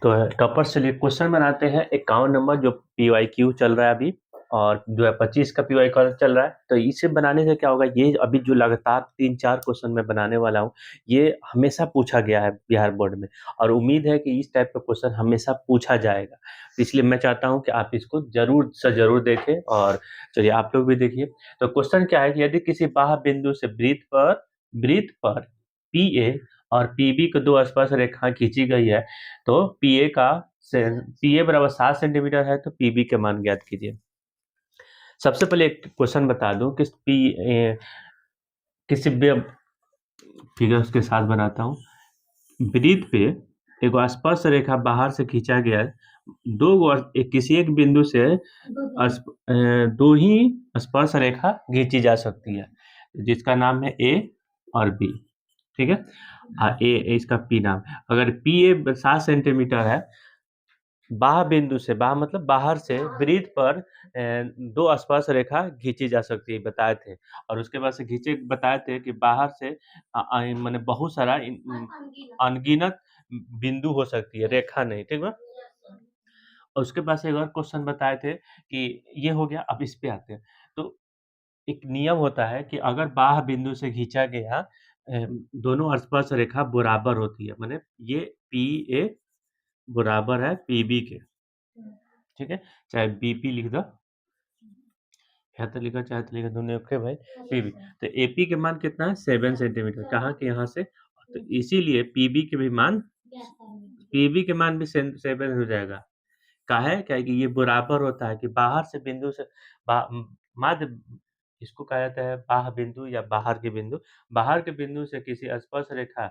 तो टॉपर्स चलिए क्वेश्चन बनाते हैं। अकाउंट नंबर जो PYQ चल रहा है अभी, और 2025 का PYQ चल रहा है। तो इसे बनाने से क्या होगा, ये अभी जो लगातार 3-4 क्वेश्चन मैं बनाने वाला हूँ, ये हमेशा पूछा गया है बिहार बोर्ड में, और उम्मीद है कि इस टाइप का क्वेश्चन हमेशा पूछा जाएगा। तो इसलिए मैं चाहता हूँ कि आप इसको जरूर से जरूर देखें, और चलिए आप लोग भी देखिए। तो क्वेश्चन क्या है कि यदि किसी बाह्य बिंदु से वृत्त पर PA और PB को दो स्पर्श रेखा खींची गई है, तो PA बराबर 7 सेंटीमीटर है, तो PB के मान ज्ञात कीजिए। सबसे पहले एक क्वेश्चन बता दूं कि किसी फिगर्स के साथ बनाता हूँ। वृत्त पे एक स्पर्श रेखा बाहर से खींचा गया है। किसी एक बिंदु से दो ही स्पर्श रेखा खींची जा सकती है, जिसका नाम है A और B। ठीक है, ए इसका P नाम। अगर PA 7 सेंटीमीटर है, बाह्य मतलब बाहर से वृत्त पर दो स्पर्श रेखा खींची जा सकती है, बताए थे। और उसके बाद से खींचे बताए थे कि बाहर से माने बहुत सारा अनगिनत बिंदु हो सकती है, रेखा नहीं, ठीक है। और उसके बाद से एक और क्वेश्चन बताए थे कि ये हो गया। अब इस पे आते हैं। तो एक नियम होता है कि अगर बाह्य बिंदु से खींचा गया दोनों स्पर्श रेखा बराबर होती है, माने ये PA बराबर है PB के, ठीक है। चाहे BP लिख दो, या तो लिखो चाहे तो लिखो, दोनों ओके भाई। PB, तो AP के मान कितना है, 7 सेंटीमीटर। कहाँ के, यहाँ से। तो इसीलिए PB के मान भी 7 हो जाएगा। काहे क्या है कि ये बराबर होता है कि बाहर से बिंदु से माध्य, इसको कहा जाता है बाह्य बिंदु या बाहर के बिंदु। बाहर के बिंदु से किसी स्पर्श रेखा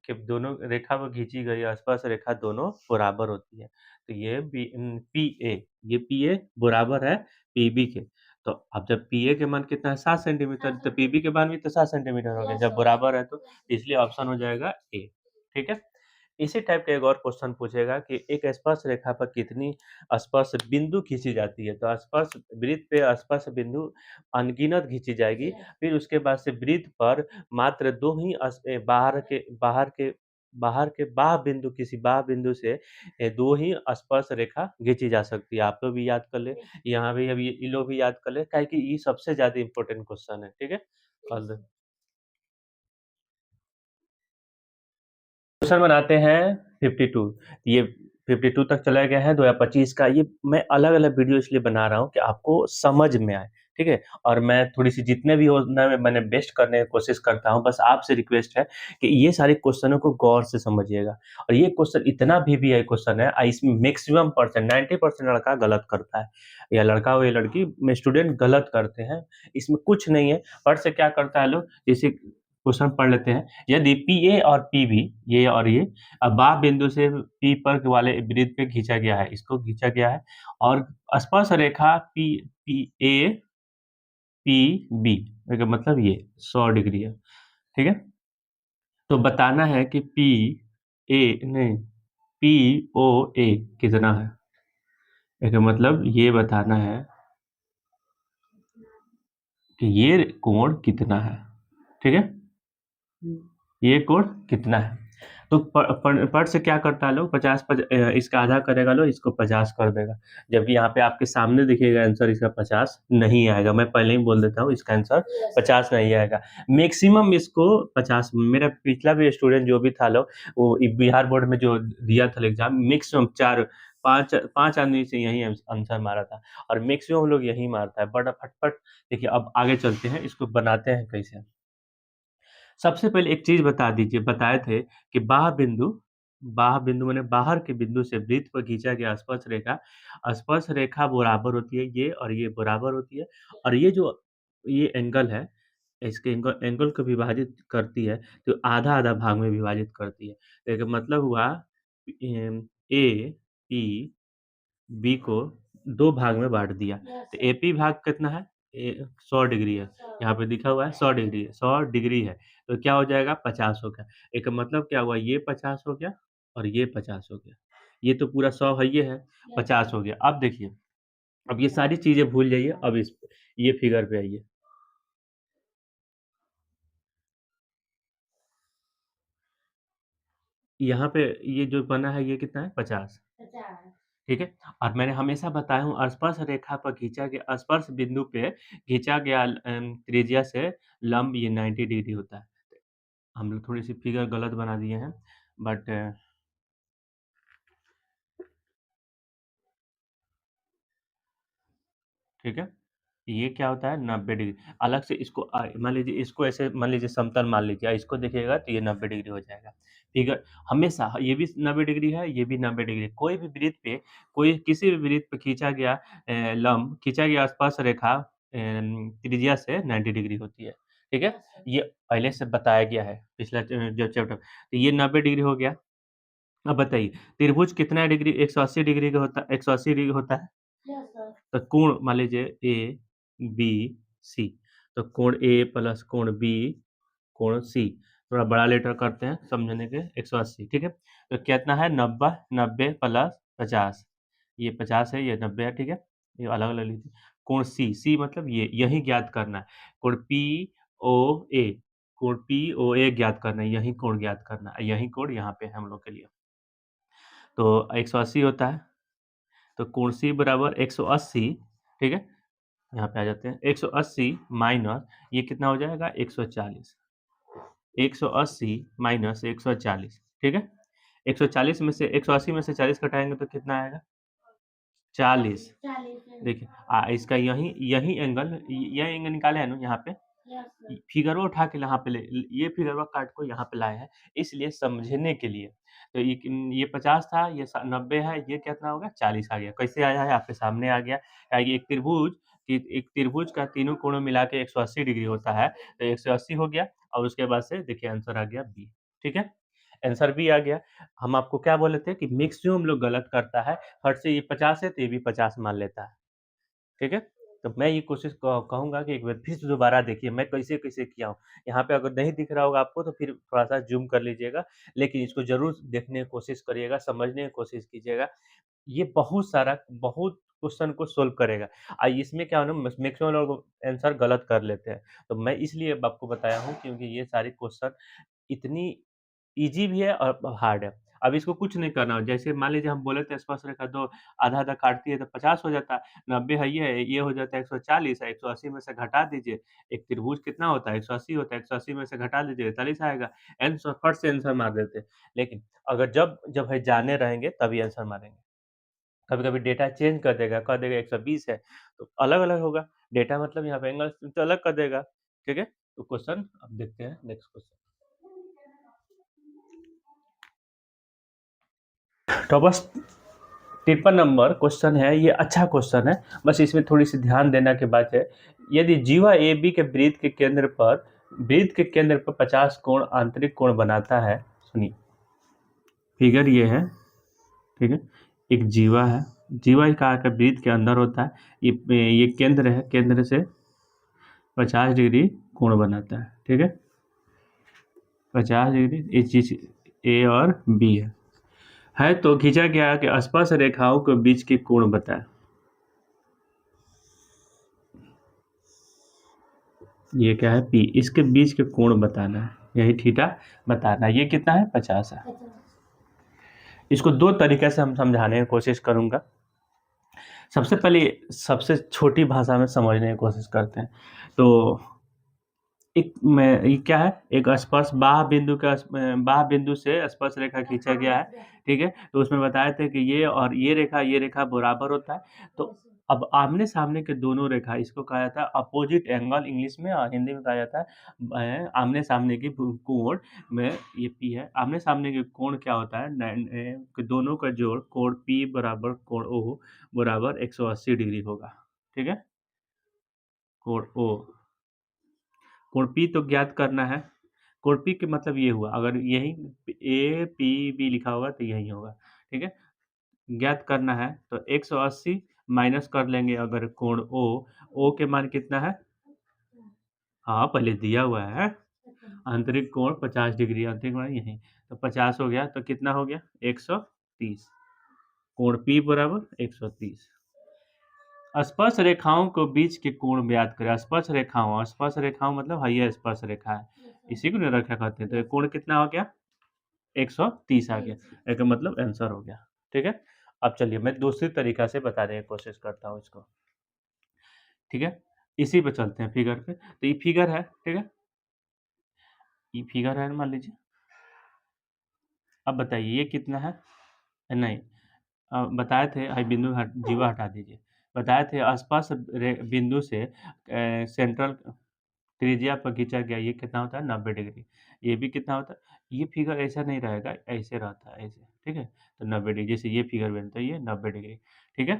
के दोनों रेखा पर खींची गई स्पर्श रेखा दोनों बराबर होती है। तो ये PA, ये PA बराबर है PB के। तो अब जब PA के मान कितना है, 7 सेंटीमीटर, तो PB के मान भी तो 7 सेंटीमीटर हो गया जब बराबर है, तो इसलिए ऑप्शन हो जाएगा A। ठीक है। इसी टाइप का एक और क्वेश्चन पूछेगा कि एक स्पर्श रेखा पर कितनी स्पर्श बिंदु खींची जाती है। तो स्पर्श वृत्त पे स्पर्श बिंदु अनगिनत खींची जाएगी। फिर उसके बाद से वृत्त पर मात्र दो ही बाह्य बिंदु, किसी बाह्य बिंदु से दो ही स्पर्श रेखा खींची जा सकती है। आप लोग भी याद कर ले, यहाँ भी अभी ये लोग भी याद कर ले, क्या कि ये सबसे ज्यादा इंपॉर्टेंट क्वेश्चन है। ठीक है, क्वेश्चन बनाते हैं 52। ये 52 तक चला गया है 2025 का। ये मैं अलग अलग वीडियो इसलिए बना रहा हूँ कि आपको समझ में आए, ठीक है। और मैं थोड़ी सी जितने भी हो ना मैंने बेस्ट करने की कोशिश करता हूँ। बस आपसे रिक्वेस्ट है कि ये सारे क्वेश्चनों को गौर से समझिएगा। और ये क्वेश्चन इतना भी क्वेश्चन है, इसमें मैक्सिमम परसेंट 90% लड़का गलत करता है, या लड़का हो या लड़की में स्टूडेंट गलत करते हैं। इसमें कुछ नहीं है, पर से क्या करता है लोग, जैसे क्वेश्चन पढ़ लेते हैं। यदि PA और PB, ये और ये बाह्य बिंदु से P पर वाले वृत्त पे खींचा गया है, इसको खींचा गया है, और स्पर्श रेखा PB का मतलब ये 100 डिग्री है, ठीक है। तो बताना है कि POA कितना है। इसका मतलब ये बताना है कि ये कोण कितना है, ठीक है। ये कोण कितना है। तो पर से क्या करता है लोग, 50 इसका आधा करेगा लोग, इसको 50 कर देगा। जबकि यहाँ पे आपके सामने दिखेगा आंसर, इसका 50 नहीं आएगा। मैं पहले ही बोल देता हूँ, इसका आंसर 50 नहीं आएगा। मैक्सिमम इसको 50, मेरा पिछला भी स्टूडेंट जो भी था लोग, वो बिहार बोर्ड में जो दिया था एग्जाम, मैक्सिमम 4 5 आदमी से यही आंसर मारा था, और मैक्सिमम लोग यही मारता है। बड़ा फटफट। देखिए अब आगे चलते हैं, इसको बनाते हैं कैसे। सबसे पहले एक चीज बता दीजिए, बताए थे कि बाह्य बिंदु माने बाहर के बिंदु से वृत्त पर खींचा गया स्पर्श रेखा बराबर होती है, ये और ये बराबर होती है। और ये जो ये एंगल है, इसके एंगल को विभाजित करती है, तो आधा आधा भाग में विभाजित करती है। तो इसका मतलब हुआ AP बी को दो भाग में बांट दिया। तो AP भाग कितना है, 100 डिग्री है। यहाँ पे लिखा हुआ है 100 डिग्री, 100 डिग्री है। तो क्या हो जाएगा, 50 हो गया। एक मतलब क्या हुआ, ये 50 हो गया और ये 50 हो गया। ये तो पूरा 100 है, ये है 50 हो गया। अब देखिए, अब ये सारी चीजें भूल जाइए। अब ये फिगर पे आइए। यहाँ पे ये जो बना है ये कितना है 50, ठीक है। और मैंने हमेशा बताया हूँ स्पर्श रेखा पर खींचा गया स्पर्श बिंदु पे खींचा गया त्रिज्या से लंब ये 90 डिग्री होता है। हम लोग थोड़ी सी फिगर गलत बना दिए हैं बट ठीक है। ये क्या होता है 90 डिग्री। अलग से इसको मान लीजिए इसको ऐसे मान लीजिए समतल मान लीजिए इसको देखिएगा तो ये 90 डिग्री हो जाएगा। फिगर हमेशा ये भी 90 डिग्री है, ये भी 90 डिग्री है। कोई भी वृत्त पे कोई किसी भी वृत्त पे खींचा गया लंब खींचा गया स्पर्श रेखा त्रिज्या से 90 डिग्री होती है। ठीक है? ये पहले से बताया गया है पिछला जो चैप्टर। तो ये 90 डिग्री हो गया। अब बताइए त्रिभुज कितना डिग्री 180 डिग्री का होता है 180 डिग्री होता है? तो कोण मान लीजिए ए, बी, सी। तो कोण ए प्लस कोण बी, कोण सी। थोड़ा बड़ा लेटर करते हैं समझने के 180 ठीक है। तो कितना है 90 90 प्लस 50 ये 50 है ये 90 है ठीक है। ये अलग-अलग लीजिए। कोण सी, सी मतलब ये यही ज्ञात करना है। कोण पी ओ ए कोण पी ओ ए ज्ञात करना है, यही कोण ज्ञात करना है। यही कोण यहाँ पे है हम लोग के लिए। तो 180 होता है। तो कोण सी बराबर 180 ठीक है। यहाँ पे आ जाते हैं 180 माइनस ये कितना हो जाएगा 140 180 माइनस 140 ठीक है। 140 में से 180 में से 40 घटाएंगे तो कितना आएगा 40 देखिए इसका यही यही एंगल यही एंगल निकाले हैं ना यहाँ पे फिगरवा उठा के यहाँ पे ये फिगरवा काट को यहाँ पे लाए हैं इसलिए समझने के लिए। तो ये 50 था ये 90 है ये कितना होगा 40 आ गया। कैसे आया है आपके सामने आ गया। एक त्रिभुज का तीनों कोणों मिला के 180 डिग्री होता है तो 180 हो गया और उसके बाद से देखिए आंसर आ गया बी ठीक है। आंसर बी आ गया। हम आपको क्या बोले थे कि मैक्सिमम लोग गलत करता है फट से ये 50 है तो ये भी 50 मान लेता है ठीक है। तो मैं ये कोशिश कहूँगा कि एक बार फिर से दोबारा देखिए मैं कैसे-कैसे किया हूँ। यहाँ पे अगर नहीं दिख रहा होगा आपको तो फिर थोड़ा-सा ज़ूम कर लीजिएगा, लेकिन इसको ज़रूर देखने की कोशिश करिएगा, समझने की कोशिश कीजिएगा। ये बहुत क्वेश्चन को सॉल्व करेगा। इसमें क्या है ना मैक्सिमम लोग आंसर गलत कर लेते हैं। तो मैं इसलिए अब आपको बताया हूँ क्योंकि ये सारे क्वेश्चन इतनी ईज़ी भी है और हार्ड है। अब इसको कुछ नहीं करना जैसे मान लीजिए हम बोले थे स्पर्शरेखा 2 आधा-आधा काटती है तो 50 हो जाता है, 90 है ये हो जाता है 140 है, 180 में से घटा दीजिए। एक त्रिभुज कितना होता है 180 होता है, 180 में से घटा दीजिए 41 आएगा। आंसर फट से आंसर मार देते हैं। लेकिन अगर जब जब है जाने रहेंगे तभी आंसर मारेंगे। कभी-कभी डेटा चेंज कर देगा, कह देगा 120 है, तो अलग-अलग होगा। डेटा मतलब यहाँ पे एंगल तो अलग कर देगा, ठीक है? तो क्वेश्चन अब देखते हैं नेक्स्ट क्वेश्चन। तो बस 53 नंबर क्वेश्चन है, ये अच्छा क्वेश्चन है, बस इसमें थोड़ी-सी ध्यान देना की बात है। यदि जीवा AB के वृत्त के केंद्र पर 50 कोण आंतरिक कोण बनाता है, सुनिए। फिगर ये है, ठीक है? एक जीवा है, जीवा एक आकार का वृत्त के अंदर होता है, ये केंद्र है, केंद्र से 50 डिग्री कोण बनाता है, ठीक है? 50 डिग्री ये चीज़ A और B है तो खींचा गया कि स्पर्श रेखाओं के बीच के कोण बताएं। ये क्या है P, इसके बीच के कोण बताना है, यही थीटा बताना है। ये कितना है 50 है। इसको दो तरीके से हम समझाने की कोशिश करूंगा। सबसे पहले सबसे छोटी भाषा में समझने की कोशिश करते हैं। तो ये क्या है एक स्पर्श बाह बिंदु से स्पर्श रेखा खींचा गया है ठीक है। तो उसमें बताए थे कि ये रेखा बराबर होता है। तो अब आमने सामने के दोनों रेखा इसको कहा जाता है अपोजिट एंगल इंग्लिश में और हिंदी में कहा जाता है आमने सामने की कोण में ये पी है। आमने सामने के कोण क्या होता है कि दोनों का जोड़ कोण पी बराबर कोण ओ बराबर 180 डिग्री होगा ठीक है। कोण ओ कोण P तो ज्ञात करना है। कोण P के मतलब ये हुआ अगर यही APB लिखा होगा तो यही होगा ठीक है। ज्ञात करना है तो 180 माइनस कर लेंगे अगर कोण O के मान कितना है हाँ पहले दिया हुआ है आंतरिक कोण 50 डिग्री आंतरिक कोण यही तो 50 हो गया तो कितना हो गया 130 कोण P बराबर 130। स्पर्श रेखाओं को बीच के कोण ज्ञात करें। स्पर्श रेखाओं मतलब है ये स्पर्श रेखा है इसी को निररेखा कहते हैं। तो ये कोण कितना हो गया 130 आ गया, इसका मतलब आंसर हो गया। ठीक है, अब चलिए मैं दूसरी तरीका से बताने की कोशिश करता हूँ इसको। ठीक है, इसी पे चलते हैं फिगर पे। तो ये फिगर है, ठीक है, ये फिगर है मान लीजिए। अब बताइए ये कितना है? नहीं, बताए थे बिंदु जीवा हटा दीजिए। बताए थे आसपास बिंदु से सेंट्रल त्रिज्या पर खींचा गया ये कितना होता है? 90 डिग्री। ये भी कितना होता है? ये फिगर ऐसा नहीं रहेगा, ऐसे रहता है, ऐसे। ठीक है, तो 90 डिग्री, जैसे ये फिगर बनता है ये 90 डिग्री। ठीक है,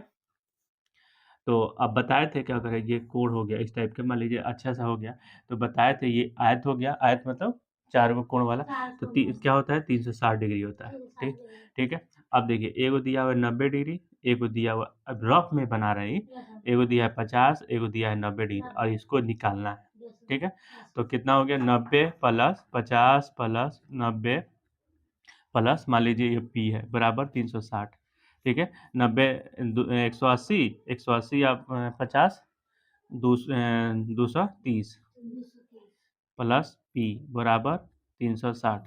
तो अब बताए थे क्या करें, ये कोण हो गया इस टाइप का, मान लीजिए अच्छा सा हो गया। तो बताए थे ये आयत हो गया, आयत मतलब 4 गो कोण वाला। तो क्या होता है? 360 डिग्री होता है। ठीक, ठीक है। अब देखिए एगो दिया हुआ है 90 डिग्री, एगो दिया हुआ, अब रफ में बना रहे हैं, एगो दिया है 50, एगो दिया है 90 डिग्री और इसको निकालना है। ठीक है, तो कितना हो गया? 90 प्लस 50 प्लस 90 प्लस मान लीजिए ये पी है बराबर 360। ठीक है, 90 180, 180 आप 50 230 प्लस पी बराबर 360,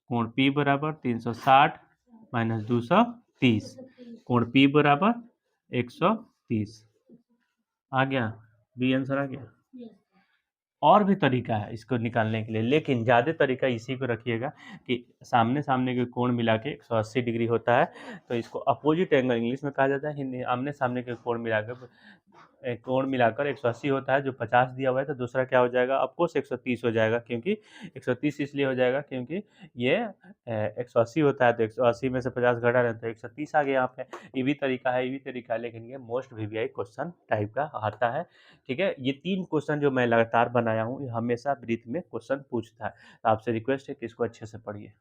कोण पी बराबर 360 माइनस 230, कोण पी बराबर 130। आ गया, बी आंसर आ गया। और भी तरीका है इसको निकालने के लिए, लेकिन ज़्यादा तरीका इसी को रखिएगा कि सामने सामने के कोण मिला के 180 डिग्री होता है, तो इसको अपोजिट एंगल इंग्लिश में कहा जाता है, हिंदी आमने सामने के कोण मिलाकर कोण मिलाकर 180 होता है, जो 50 दिया हुआ है, तो दूसरा क्या हो जाएगा? ऑफकोर्स 130 हो जाएगा, क्योंकि 130 इसलिए हो जाएगा क्योंकि ये 180 होता है, तो 180 में से 50 घटा रहे हैं तो 130 आ गया यहाँ पे। ये भी तरीका है, ये भी तरीका है, लेकिन ये मोस्ट वीवीआई क्वेश्चन टाइप का आता है। ठीक है, ये 3 क्वेश्चन जो मैं लगातार बनाया हूँ, ये हमेशा वृत्त में क्वेश्चन पूछता है, तो आपसे रिक्वेस्ट है कि इसको अच्छे से पढ़िए।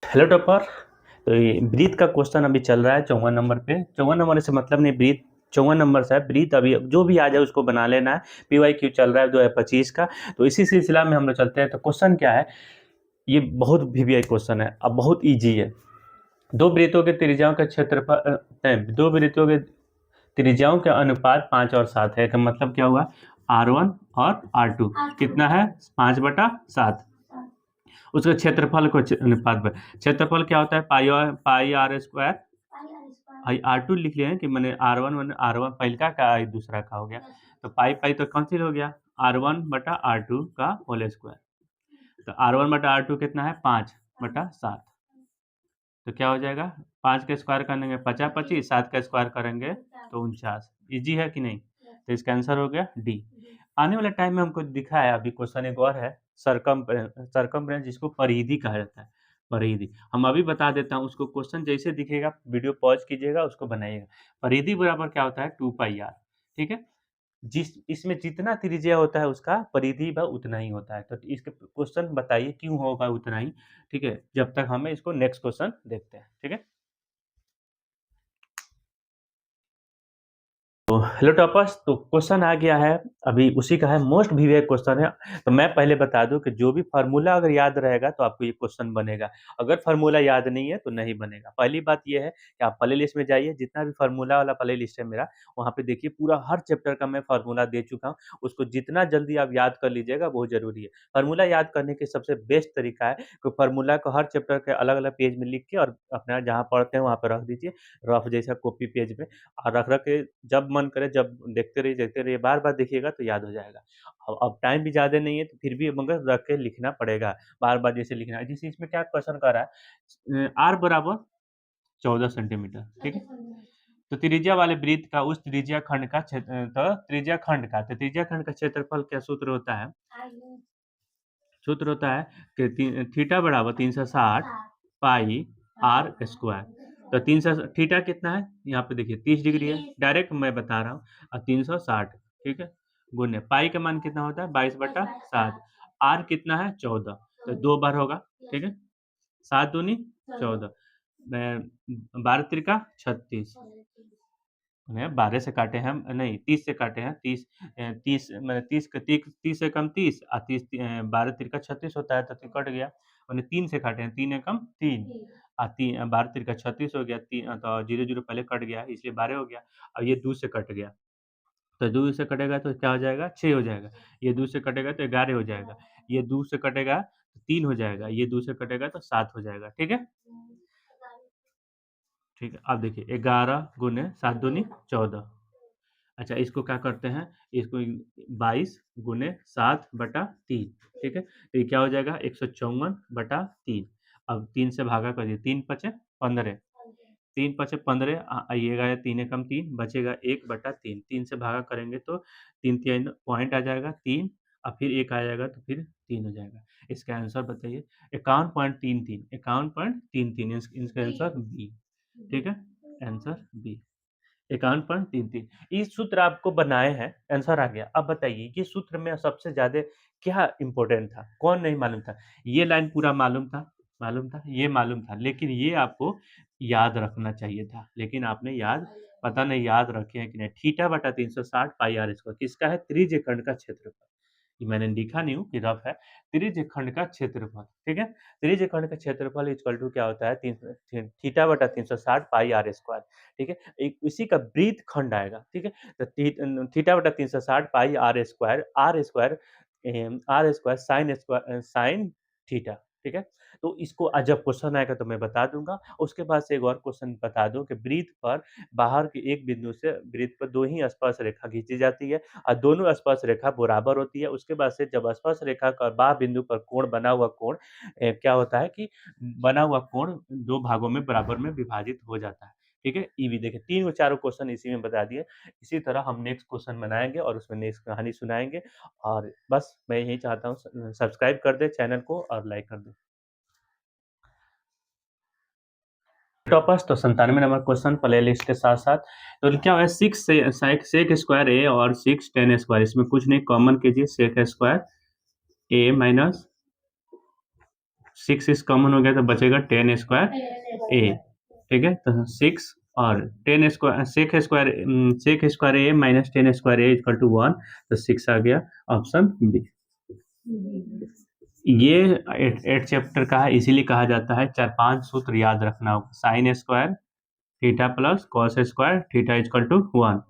हेलो टॉपर, तो ये वृत्त का क्वेश्चन अभी चल रहा है 54 नंबर पे। 54 नंबर से मतलब नहीं, वृत्त 54 नंबर से है, वृत्त अभी जो भी आ जाए उसको बना लेना है। PYQ चल रहा है 2025 का, तो इसी सिलसिला में हम लोग चलते हैं। तो क्वेश्चन क्या है? ये बहुत वीवीआई क्वेश्चन है, अब बहुत ईजी है। दो वृत्तों के त्रिज्याओं का क्षेत्रफल, दो वृत्तों के त्रिज्याओं के अनुपात 5 और 7 है, का मतलब क्या हुआ? R1 और R2 कितना है? 5/7। उसका क्षेत्रफल को अनुपात पर, क्षेत्रफल क्या होता है? पाई आर स्क्वायर। R2 लिख लिया है कि मैंने R1 पहले का दूसरा का हो गया, तो पाई पाई तो कैंसिल हो गया, R1/R2 का होल स्क्वायर। तो R1/R2 कितना है? 5/7। तो क्या हो जाएगा? 5 का स्क्वायर करेंगे 50 25, 7 का स्क्वायर करेंगे तो 49। इजी है कि नहीं? तो इसका आंसर हो गया डी। आने वाले टाइम में हमको दिखा है, अभी क्वेश्चन एक और है, सरकमफ्रेंस, जिसको परिधि कहा जाता है। परिधि हम अभी बता देता हूँ, उसको क्वेश्चन जैसे दिखेगा वीडियो पॉज कीजिएगा, उसको बनाइएगा। परिधि बराबर क्या होता है? 2πr। ठीक है, जिस इसमें जितना त्रिज्या होता है उसका परिधि व उतना ही होता है। तो इसके क्वेश्चन बताइए क्यों होगा उतना ही? ठीक है, जब तक हमें इसको नेक्स्ट क्वेश्चन देखते हैं। ठीक है, तो हेलो टॉपर्स, तो क्वेश्चन आ गया है, अभी उसी का है, मोस्ट वीवीआई क्वेश्चन है। तो मैं पहले बता दूं कि जो भी फार्मूला अगर याद रहेगा तो आपको ये क्वेश्चन बनेगा, अगर फार्मूला याद नहीं है तो नहीं बनेगा। पहली बात ये है कि आप प्ले लिस्ट में जाइए, जितना भी फार्मूला वाला प्ले लिस्ट है मेरा, वहाँ पे देखिए पूरा हर चैप्टर का मैं फार्मूला दे चुका हूँ। उसको जितना जल्दी आप याद कर लीजिएगा बहुत जरूरी है। फार्मूला याद करने के सबसे बेस्ट तरीका है कि फार्मूला को हर चैप्टर के अलग अलग पेज में लिख के और अपना जहाँ पढ़ते हैं वहाँ पर रख दीजिए, रफ जैसा कॉपी पेज में, और रख रख के जब मन करे जब देखते रहिए, बार-बार देखिएगा तो याद हो जाएगा। अब टाइम भी ज़्यादा नहीं है तो फिर भी मगर रख के लिखना पड़ेगा, बार-बार जैसे लिखना है। जैसे इसमें क्या क्वेश्चन कर रहा है, R बराबर 14 सेंटीमीटर, ठीक है? तो त्रिज्या वाले वृत्त का उस त्रिज्या खंड का तो त्रिज्या खंड का क्षेत्रफल क्या सूत्र होता है? सूत्र होता है कि थीटा बराबर 360 पाई आर स्क्वायर। तो 300 थीटा कितना है? यहाँ पे देखिए 30 डिग्री है, डायरेक्ट मैं बता रहा हूँ, और 360, ठीक है, गुने पाई का मान कितना होता है? 22/7। आर कितना है? 14, तो 2 बार होगा, ठीक है, 7 दूनी 14, 12 त्रिका 36, 12 से काटे हैं हम, नहीं 30 से काटे हैं, 30 मैंने 30 से कम 30 और 12 तिरका 36 होता है, तो कट गया। मैंने 3 से काटे हैं, 3 एकम 3 और 12 तिरका 36 हो गया, तो 0 पहले कट गया इसलिए 12 हो गया, और ये 2 से कट गया, तो 2 से कटेगा तो क्या हो जाएगा? 6 हो जाएगा, ये 2 से कटेगा तो 11 हो जाएगा, ये 2 से कटेगा तो 3 हो जाएगा, ये 2 से कटेगा तो 7 हो जाएगा, ठीक है? ठीक है, अब देखिए 11 गुने 7 दूनी 14। अच्छा, इसको क्या करते हैं, इसको 22 गुने 7/3, ठीक है? तो ये क्या हो जाएगा 154/3। अब 3 से भागा कर दिए, 3 पचे 15, 3 पचे 15, ये गया 3 एकम 3, बचेगा 1/3। 3 से भागा करेंगे तो 3 3 पॉइंट आ जाएगा 3, और फिर 1 आ जाएगा तो फिर 3 हो जाएगा। इसका आंसर बताइए 51.33, 51.33, इसका आंसर बी, ठीक है? Answer B. 51.33, ये सूत्र आपको बनाए हैं, आंसर आ गया। अब बताइए ये सूत्र में सबसे ज़्यादा क्या इम्पोर्टेंट था? कौन नहीं मालूम था? ये लाइन पूरा मालूम था, ये मालूम था, लेकिन ये आपको याद रखना चाहिए था, लेकिन आपने पता नहीं याद रखे हैं कि नहीं। थीटा बटा 360 पाई आर स्क्वायर किसका है? त्रिज्य खंड का क्षेत्रफल। ये मैंने लिखा नहीं हूँ कि रफ है, त्रिज्य खंड का क्षेत्रफल, ठीक है? त्रिज्य खंड का क्षेत्रफल इक्वल टू क्या होता है? थीटा बटा 360 पाई आर स्क्वायर, ठीक है? एक इसी का वृत्त खंड आएगा, ठीक है? तो थीटा बटा 360 पाई आर स्क्वायर साइन थीटा, ठीक है? तो इसको जब क्वेश्चन आएगा तो मैं बता दूंगा। उसके बाद से एक और क्वेश्चन बता दूं कि वृत्त पर बाहर के एक बिंदु से वृत्त पर 2 ही स्पर्श रेखा खींची जाती है और दोनों स्पर्श रेखा बराबर होती है। उसके बाद से जब स्पर्श रेखा का बाह्य बिंदु पर कोण बना हुआ कोण क्या होता है कि बना हुआ कोण 2 भागों में बराबर में विभाजित हो जाता है। ठीक है? ये भी देखिए 3 चारों क्वेश्चन इसी में बता दिए। इसी तरह हम नेक्स्ट क्वेश्चन बनाएँगे और उसमें नेक्स्ट कहानी सुनाएँगे और बस मैं यही चाहता हूँ सब्सक्राइब कर दें चैनल को और लाइक कर दें। टॉपर्स तो 97 नंबर क्वेश्चन प्लेलिस्ट के साथ-साथ तो क्या है 6 से सेक स्क्वायर ए और 6 tan स्क्वायर इसमें कुछ नहीं कॉमन कीजिए सेक स्क्वायर ए माइनस 6 इस कॉमन हो गया तो बचेगा tan स्क्वायर ए, ठीक है? तो 6 और tan square sec square A minus tan square A equal to 1 तो 6 आ गया ऑप्शन बी। ये 8 चैप्टर का है इसीलिए कहा जाता है 4-5 सूत्र याद रखना होगा। Sine square theta plus cos square theta equal to 1,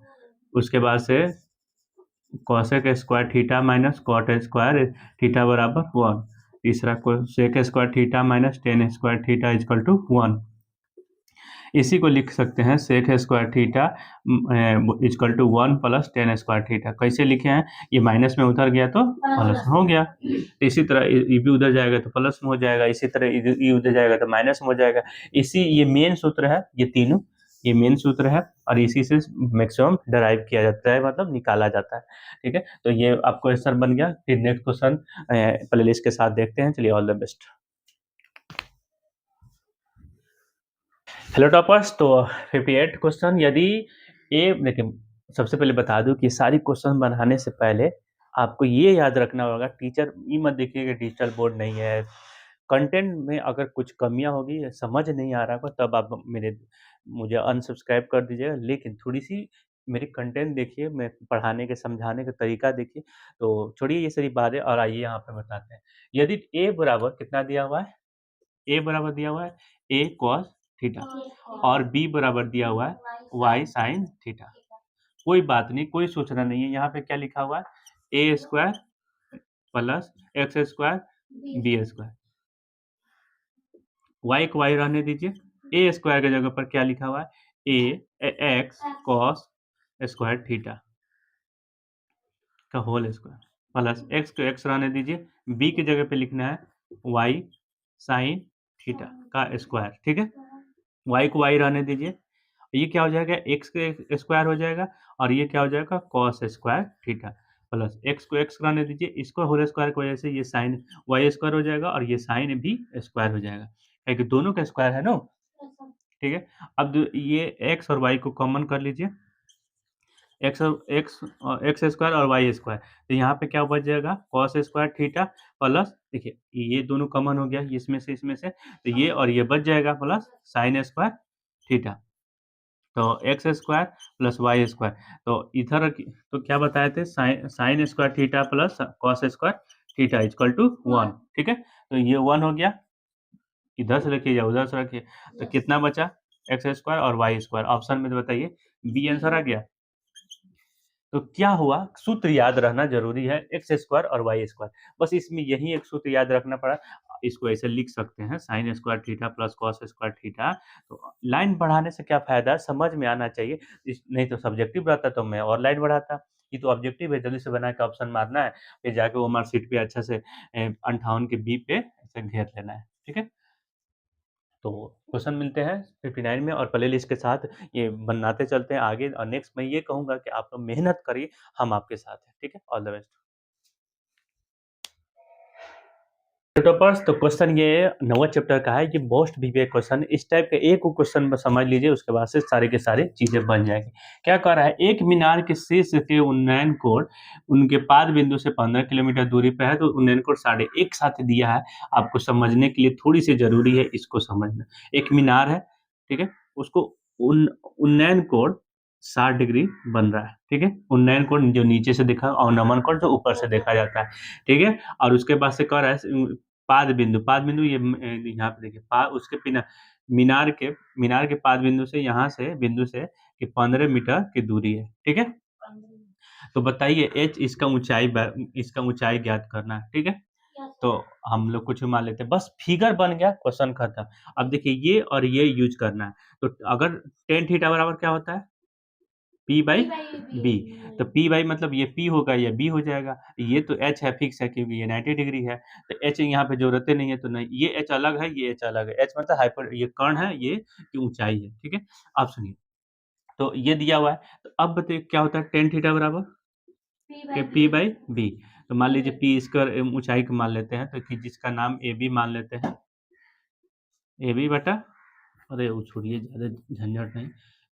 उसके बाद से cosec square theta minus cot square theta बराबर 1, तीसरा sec square theta minus tan square theta equal to 1। इसी को लिख सकते हैं sec square theta equal to 1 plus tan square theta. कैसे लिखे हैं? ये माइनस में उधर गया तो प्लस में हो गया, इसी तरह ये भी उधर जाएगा तो प्लस में हो जाएगा, इसी तरह ये उधर जाएगा तो माइनस में हो जाएगा। ये मेन सूत्र है, ये तीनों ये मेन सूत्र है और इसी से मैक्सिमम डराइव किया जाता है, मतलब निकाला जाता है। ठीक है, तो ये आपको आंसर बन गया। फिर नेक्स्ट क्वेश्चन प्लेलिस्ट के साथ देखते हैं। चलिए, all the best. Hello toppers, तो 58 क्वेश्चन। यदि ये देखिए, सबसे पहले बता दूं कि सारी क्वेश्चन बनाने से पहले आपको ये याद रखना होगा, टीचर ये मत देखिए कि डिजिटल बोर्ड नहीं है। कंटेंट में अगर कुछ कमियां होगी, समझ नहीं आ रहा होगा, तब आप मुझे अनसब्सक्राइब कर दीजिएगा। लेकिन थोड़ी सी मेरी कंटेंट देखिए, मैं पढ़ाने के समझाने का तरीका देखिए। तो छोड़िए ये सारी बातें और आइए यहाँ पे बताते हैं। यदि ए बराबर कितना दिया हुआ है, ए बराबर दिया हुआ है ए कॉस थीटा और बी बराबर दिया हुआ है वाई साइन थीटा। कोई बात नहीं, कोई सोचना नहीं है। यहाँ पे क्या लिखा हुआ है A square plus X square B square. Y को वाई रहने दीजिए। ए स्क्वायर की जगह पर क्या लिखा हुआ है ए एक्स कॉस स्क्वायर थीटा का होल स्क्वायर प्लस एक्स को एक्स रहने दीजिए। बी की जगह पे लिखना है वाई साइन थीटा का स्क्वायर। ठीक है, वाई को वाई रहने दीजिए। ये क्या हो जाएगा एक्स के स्क्वायर हो जाएगा और ये क्या हो जाएगा cos square theta plus x को एक्स रहने दीजिए। इसको होल स्क्वायर की वजह से ये साइन वाई स्क्वायर हो जाएगा और ये साइन भी स्क्वायर हो जाएगा, क्योंकि दोनों का स्क्वायर है ना। ठीक है, अब ये एक्स और वाई को कॉमन कर लीजिए। एक्स स्क्वायर और वाई स्क्वायर, तो यहाँ पे क्या बच जाएगा कॉस स्क्वायर थीटा प्लस, देखिए ये दोनों कॉमन हो गया इसमें से तो ये और ये बच जाएगा प्लस साइन स्क्वायर थीटा। तो x square plus y square, तो इधर तो क्या बताए थे sine square theta plus cos square theta equal to 1। ठीक है, तो ये 1 हो गया, इधर से रखिए या उधर से रखिए, तो कितना बचा एक्स स्क्वायर और वाई स्क्वायर। ऑप्शन में तो बताइए बी आंसर आ गया। तो क्या हुआ, सूत्र याद रहना जरूरी है, एक्स स्क्वायर और वाई स्क्वायर, बस इसमें यही एक सूत्र याद रखना पड़ा। इसको ऐसे लिख सकते हैं, sign square theta plus cos square theta. तो लाइन बढ़ाने से क्या फायदा है, समझ में आना चाहिए। नहीं तो सब्जेक्टिव रहता तो मैं और लाइन बढ़ाता। ये तो ऑब्जेक्टिव है, जल्दी से बना के ऑप्शन मारना है, फिर जाके वो मार्कशीट पे अच्छा से 58 के बी पे ऐसे घेर लेना है। ठीक है, तो क्वेश्चन मिलते हैं 59 में, और प्ले लिस्ट के साथ ये बनाते चलते हैं आगे। और नेक्स्ट मैं ये कहूँगा कि आप लोग मेहनत करिए, हम आपके साथ हैं। ठीक है, ऑल द बेस्ट। टॉपर्स, तो क्वेश्चन ये 9वां चैप्टर का है, ये मोस्ट प्रीवियस क्वेश्चन, इस टाइप के एक क्वेश्चन समझ लीजिए, उसके बाद से सारे के सारे चीजें बन जाएंगी। क्या कह रहा है, एक मीनार के शीर्ष के उन्नयन कोण उनके पाद बिंदु से 15 किलोमीटर दूरी पे है, तो उन्नयन कोण 1.5 एक साथ दिया है। आपको समझने के लिए थोड़ी सी जरूरी है इसको समझना। एक मीनार है, ठीक है, उसको उन्नयन कोण 60 डिग्री बन रहा है। ठीक है, उन्नयन कोण जो नीचे से देखा और नमन कोण जो ऊपर से देखा जाता है। ठीक है, और उसके बाद से कह रहा है पाद बिंदु ये यहाँ पे देखिए, उसके बिना मीनार के पाद बिंदु से, यहाँ से बिंदु से कि 15 मीटर की दूरी है। ठीक है, तो बताइए एच, इसका ऊंचाई ज्ञात करना है। ठीक है, तो हम लोग कुछ मान लेते हैं, बस फिगर बन गया, क्वेश्चन खत्म। अब देखिए ये और ये यूज करना है, तो अगर टेन थीटा बराबर क्या होता है, पी बाई बी। तो पी बाई मतलब ये पी होगा, ये बी हो जाएगा। ये तो एच है, फिक्स है, क्योंकि ये 90 डिग्री है। तो एच यहाँ पे जरूरत नहीं है, तो नहीं, ये एच अलग है, ये एच अलग है। एच मतलब हाइपर, ये कर्ण है, ये की ऊंचाई है। ठीक है, अब सुनिए, तो ये दिया हुआ है, तो अब बताइए क्या होता है, टेन थीटा बराबर पी बाई बी। तो मान लीजिए पी इसका ऊंचाई को मान लेते हैं, तो कि जिसका नाम ए बी मान लेते हैं, ए बी बटा, अरे वो छोड़िए, ज्यादा झंझट नहीं,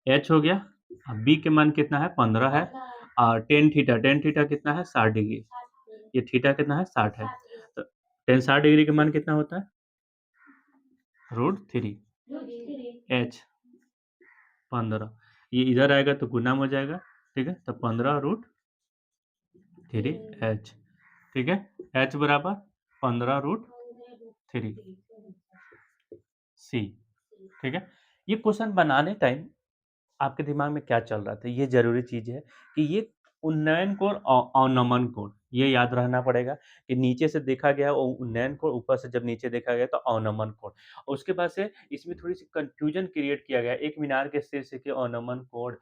एच हो गया। अब बी के मान कितना है, 15 है, और टेन थीटा कितना है, 60 डिग्री। ये थीटा कितना है, 60 है। तो टेन 60 डिग्री का मान कितना होता है, √3। एच 15, ये इधर आएगा तो गुना हो जाएगा। ठीक है, तो 15√3 एच। ठीक है, एच बराबर 15√3 सी। ठीक है, ये क्वेश्चन बनाने टाइम आपके दिमाग में क्या चल रहा था, ये जरूरी चीज है कि ये उन्नयन कोण और अवनमन कोण, ये याद रहना पड़ेगा कि नीचे से देखा गया वो उन्नयन कोण, ऊपर से जब नीचे देखा गया तो अवनमन कोण। और उसके बाद से इसमें थोड़ी सी कंफ्यूजन क्रिएट किया गया, एक मीनार के शीर्ष के अवनमन कोण,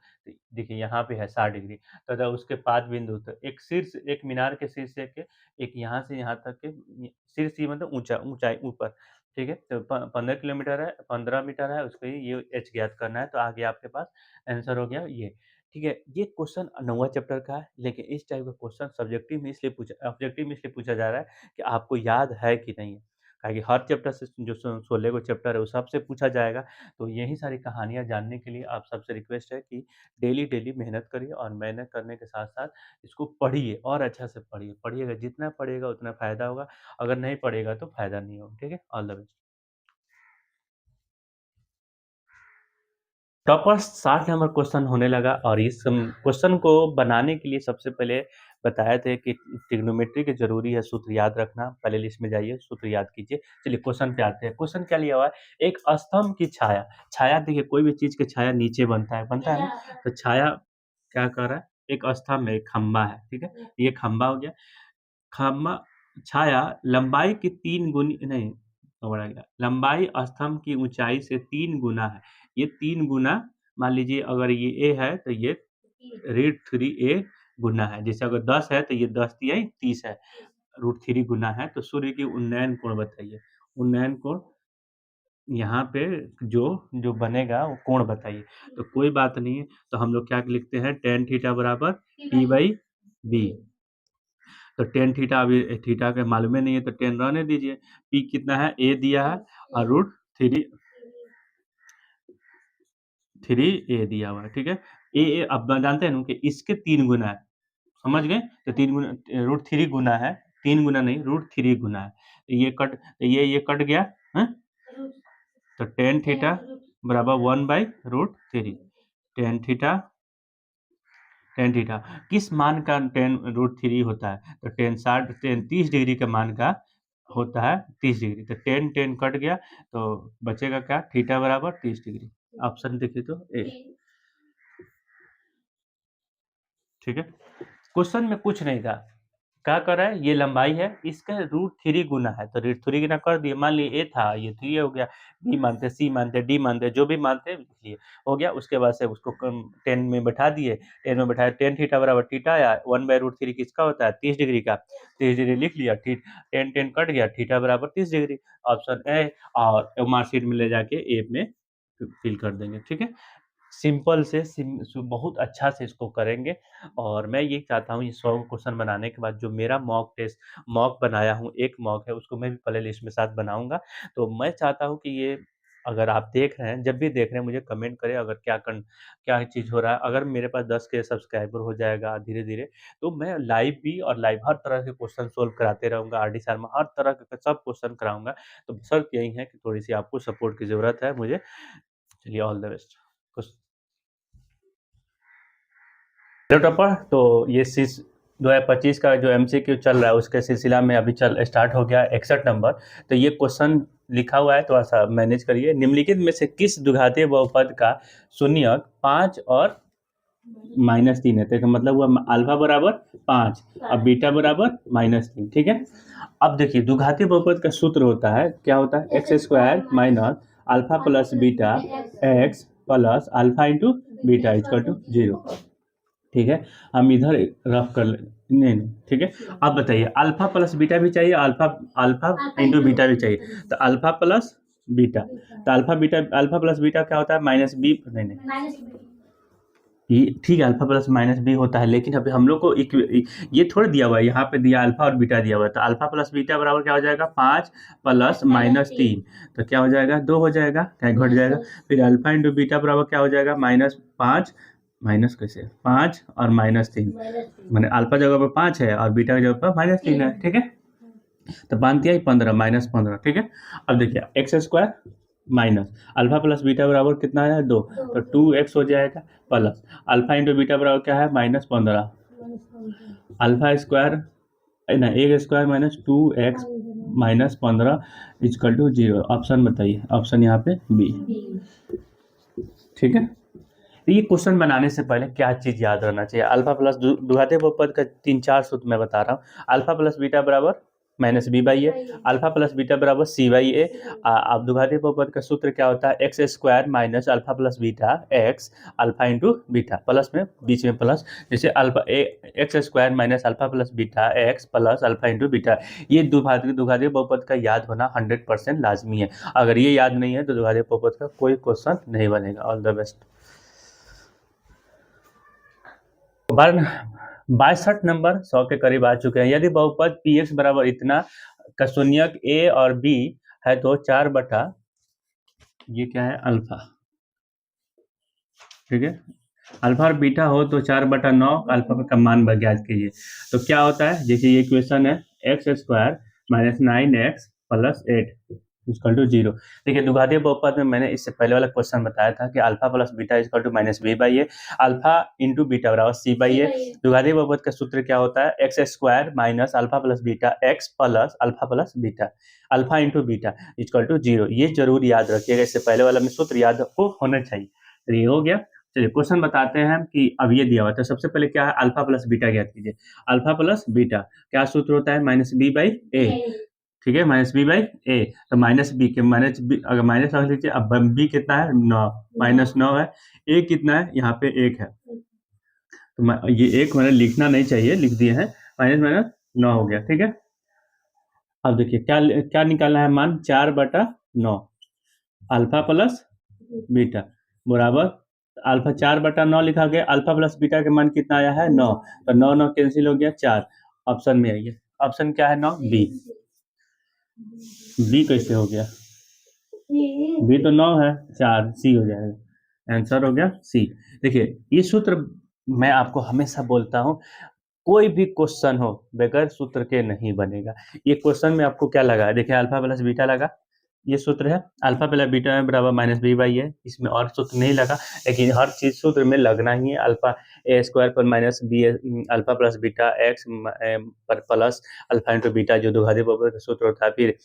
देखिए यहाँ पे है 60 डिग्री, तथा उसके पाद बिंदु, तो एक शीर्ष, एक मीनार के शीर्ष के, एक यहाँ से यहाँ तक के, शीर्ष ही मतलब ऊंचा, ऊंचाई ऊपर। ठीक है, तो 15 किलोमीटर है, 15 मीटर है, उसको ये एच ज्ञात करना है, तो आगे आपके पास आंसर हो गया ये। ठीक है, ये क्वेश्चन 9वां चैप्टर का है, लेकिन इस टाइप का क्वेश्चन सब्जेक्टिव में इसलिए पूछा, ऑब्जेक्टिव में इसलिए पूछा जा रहा है कि आपको याद है कि नहीं है। काहे कि हर चैप्टर से जो 16 को चैप्टर है, वो सबसे पूछा जाएगा। तो यही सारी कहानियाँ जानने के लिए आप सबसे रिक्वेस्ट है कि डेली मेहनत करिए, और मेहनत करने के साथ-साथ इसको पढ़िए, और अच्छा से पढ़िए। पढ़िएगा, जितना पढ़िएगा उतना फ़ायदा होगा, अगर नहीं पढ़िएगा तो फ़ायदा नहीं होगा। ठीक है? All the best. Toppers 60 number question होने लगा, और इस क्वेश्चन को बनाने के लिए सबसे पहले बताए थे कि ट्रिग्नोमेट्री की जरूरी है, सूत्र याद रखना। पहले लिस्ट में जाइए, सूत्र याद कीजिए। चलिए क्वेश्चन पे आते हैं। क्वेश्चन क्या लिया हुआ है, एक स्तंभ की छाया, छाया देखिए कोई भी चीज की छाया नीचे बनता है ना, तो छाया क्या कर रहा है, एक स्तंभ में एक खंबा है। ठीक है, ये खंबा हो गया। खम्मा छाया लंबाई की 3 गुनी नहीं, बढ़ा गया, लंबाई स्तंभ की ऊंचाई से 3 गुना है। ये 3 गुना, मान लीजिए अगर ये ए है तो ये √3a गुना है। जैसे अगर 10 है तो ये 10 तिहाई 30 है, √3 गुना है। तो सूर्य की उन्नयन कोण बताइए। उन्नयन कोण यहाँ पे जो जो बनेगा वो कोण बताइए। तो कोई बात नहीं है, तो हम लोग क्या लिखते हैं, टेन थीटा बराबर पी बाई बी। तो टेन थीटा, अभी थीटा के मालूम ही नहीं है, तो टेन रहने दीजिए। पी कितना है, ए दिया है, और √3 ए दिया हुआ है। ठीक है, ए अब जानते हैं ना कि इसके 3 गुना है, समझ गए, तो 3 गुना, √3 गुना है, 3 गुना नहीं, √3 गुना है। ये कट गया है, तो टेन थीटा बराबर 1/√3। टेन थीटा, टेन थीटा किस मान का टेन √3 होता है, तो टेन 30 डिग्री के मान का होता है, 30 डिग्री। तो टेन टेन कट गया, तो बचेगा क्या, थीटा बराबर 30 डिग्री। ऑप्शन देखिए तो ए। ठीक है, क्वेश्चन में कुछ नहीं था, क्या कर रहा है, ये लंबाई है, इसका √3 गुना है, तो √3 गुना कर दिए, मान लिए ए था, ये 3 हो गया, बी मानते, सी मानते, डी मानते, जो भी मानते लिख लिए, हो गया। उसके बाद से उसको 10 में बैठा दिए, 10 में बैठाया, tan थीटा बराबर थीटा आया, 1/√3 किसका होता है, 30 डिग्री का, 30 डिग्री लिख लिया, 10 कट गया, थीटा बराबर 30 डिग्री, ऑप्शन ए, और मार्कशीट में ले जाके ए में फिल कर देंगे। ठीक है, सिंपल से बहुत अच्छा से इसको करेंगे, और मैं ये चाहता हूँ, ये 100 क्वेश्चन बनाने के बाद जो मेरा मॉक बनाया हूँ, एक मॉक है, उसको मैं भी प्ले लिस्ट में साथ बनाऊंगा। तो मैं चाहता हूँ कि ये, अगर आप देख रहे हैं, जब भी देख रहे हैं, मुझे कमेंट करें, अगर क्या चीज़ हो रहा है। अगर मेरे पास 10 के सब्सक्राइबर हो जाएगा धीरे धीरे, तो मैं लाइव भी, और लाइव हर तरह के क्वेश्चन सोल्व कराते रहूँगा, आर डी शर्मा हर तरह के सब क्वेश्चन कराऊंगा। तो शर्त यही है कि थोड़ी सी आपको सपोर्ट की ज़रूरत है मुझे। चलिए, all the best. Hello topper, तो ये 2025 का जो एमसीक्यू चल रहा है, उसके सिलसिला में अभी स्टार्ट हो गया 61 नंबर। तो ये क्वेश्चन लिखा हुआ है, थोड़ा सा मैनेज करिए। निम्नलिखित में से किस द्विघातीय बहुपद का शून्यक 5 और -3 है? तो मतलब हुआ अल्फा बराबर 5 और बीटा बराबर -3। ठीक है, अब देखिए, द्विघातीय बहुपद का सूत्र होता है, क्या होता है, x² minus alpha plus beta x plus alpha into beta equal to 0। ठीक है, हम इधर रफ कर ले, नहीं नहीं, ठीक है। अब बताइए, अल्फा प्लस बीटा भी चाहिए, अल्फा अल्फा इंटू बीटा भी चाहिए, तो अल्फा प्लस बीटा, तो अल्फा प्लस बीटा क्या होता है, -b, नहीं नहीं, ये ठीक है, अल्फा प्लस -b होता है, लेकिन अभी हम लोग को ये थोड़ी दिया हुआ है, यहाँ पे दिया अल्फा और बीटा दिया हुआ है, तो अल्फा प्लस बीटा बराबर क्या हो जाएगा, 5 प्लस -3, तो क्या हो जाएगा, 2 हो जाएगा, क्या घट जाएगा। फिर अल्फा इंटू बीटा बराबर क्या हो जाएगा, -5, माइनस कैसे, 5 और -3, मैंने अल्फा जगह पर 5 है और बीटा की जगह पर -3 है। ठीक है, तो बांध दिया 15, -15। ठीक है, अब देखिए, x² minus alpha plus beta बराबर कितना है, 2, तो 2x हो जाएगा, प्लस अल्फा इंटू बीटा बराबर क्या है, -15, अल्फा स्क्वायर ना, a² minus 2x -15 equal to 0। Option बताइए, ऑप्शन यहाँ पे बी। ठीक है, तो ये क्वेश्चन बनाने से पहले क्या चीज याद रहना चाहिए, अल्फा प्लस द्विघातीय बहुपद का 3-4 सूत्र मैं बता रहा हूँ। अल्फा प्लस बीटा बराबर -b/a, अल्फा प्लस बीटा बराबर c/a। अब द्विघातीय बहुपद का सूत्र क्या होता है, x² minus alpha plus beta x alpha into beta, plus में बीच में प्लस, जैसे alpha x² minus alpha plus beta x plus alpha into beta. ये द्विघातीय बहुपद का याद होना 100% लाजमी है। अगर ये याद नहीं है तो द्विघातीय बहुपद का कोई क्वेश्चन नहीं बनेगा। All the best. 62 नंबर 100 के करीब आ चुके हैं। यदि बहुपद px बराबर इतना का शून्यक a और b है, तो 4 बटा, ये क्या है, अल्फा, ठीक है, अल्फा और बीटा हो तो 4/9 अल्फा का मान ज्ञात कीजिए। तो क्या होता है, जैसे ये इक्वेशन है, x² minus 9x plus 8 equal to 0। देखिए, द्विघातीय बहुपद में मैंने इससे पहले वाला क्वेश्चन बताया था कि alpha plus beta equal to -b/a, alpha into beta बराबर c/a। द्विघातीय बहुपद का सूत्र क्या होता है, x² minus alpha plus beta x plus alpha plus beta, alpha into beta equal to 0। ये जरूर याद रखिएगा, इससे पहले वाला में सूत्र याद आपको होना चाहिए। तो ये हो गया। चलिए, क्वेश्चन बताते हैं कि अब ये दिया हुआ था। सबसे पहले क्या है, अल्फा प्लस बीटा ज्ञात कीजिए। अल्फा प्लस बीटा क्या सूत्र होता है, -b/a। ठीक है, -b/a, तो -b के -b, अगर माइनस रख लीजिए। अब b कितना है, 9, -9 है। a कितना है, यहाँ पे 1 है, तो ये 1 मैंने लिखना नहीं चाहिए, लिख दिए हैं, -9 हो गया। ठीक है, अब देखिए क्या क्या निकालना है मान, 4/9 अल्फा प्लस बीटा बराबर, अल्फा 4/9 लिखा गया, अल्फा प्लस बीटा का मान कितना आया है, 9, तो 9 कैंसिल हो गया, 4। ऑप्शन में आइए, ऑप्शन क्या है, 9, बी। बी कैसे हो गया, बी तो 9 है, 4, सी हो जाएगा, आंसर हो गया सी। देखिए, ये सूत्र मैं आपको हमेशा बोलता हूँ, कोई भी क्वेश्चन हो बगैर सूत्र के नहीं बनेगा। ये क्वेश्चन में आपको क्या लगा है, देखिए, अल्फा प्लस बीटा लगा, ये सूत्र है, अल्फा प्लस बीटा बराबर -b/a, इसमें और सूत्र नहीं लगा, लेकिन हर चीज सूत्र में लगना ही है। अल्फा a² पर -b, alpha plus beta x पर प्लस अल्फा इंटू बीटा, जो द्विघातीय बहुपद का सूत्र होता है। फिर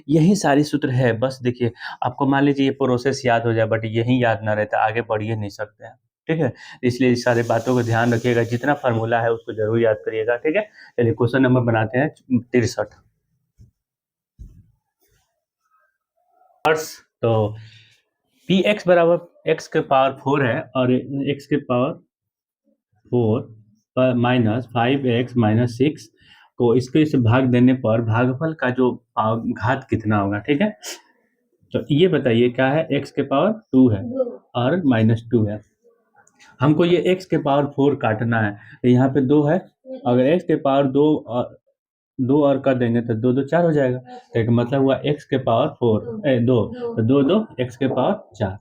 यही सारी सूत्र है, बस देखिए, आपको मान लीजिए ये प्रोसेस याद हो जाए, बट यही याद ना रहता, आगे बढ़ ही नहीं सकते हैं। ठीक है, इसलिए इस सारे बातों को ध्यान रखिएगा, जितना फार्मूला है उसको जरूर याद करिएगा। ठीक है, चलिए क्वेश्चन नंबर बनाते हैं 63। तो पी एक्स बराबर एक्स के पावर 4 है और एक्स के पावर 4 माइनस 5x-6 को इसको इसे भाग देने पर भागफल का जो घात कितना होगा। ठीक है, तो ये बताइए क्या है, x के पावर 2 है और -2 है। हमको ये x के पावर 4 काटना है, तो यहाँ पे 2 है, अगर x के पावर 2 और कर देंगे तो 2 2 4 हो जाएगा, तो एक मतलब हुआ x के पावर 2, तो 2 2 x के पावर 4।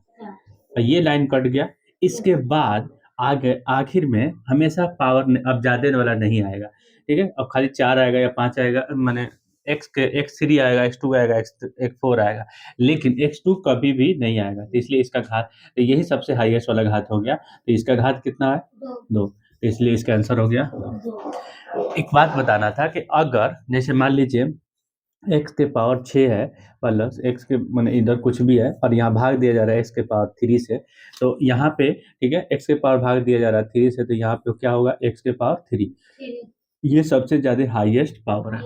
ये लाइन कट गया। इसके बाद आगे आखिर में हमेशा पावर अब ज्यादा वाला नहीं आएगा। ठीक है, अब खाली 4 आएगा या 5 आएगा, माने x3 आएगा, x2 आएगा, x4 आएगा, लेकिन x2 कभी भी नहीं आएगा। तो इसलिए इसका घात, तो यही सबसे हाईएस्ट वाला घात हो गया। तो इसका घात कितना है, 2, तो इसलिए इसका आंसर हो गया 2। एक बात बताना था कि अगर जैसे मान लीजिए x के पावर 6 है प्लस x के मैंने इधर कुछ भी है और यहाँ भाग दिया जा रहा है x के पावर 3 से, तो यहाँ पे ठीक है x के पावर भाग दिया जा रहा है 3 से, तो यहाँ पे क्या होगा, x के पावर 3। ये सबसे ज्यादा हाईएस्ट पावर है।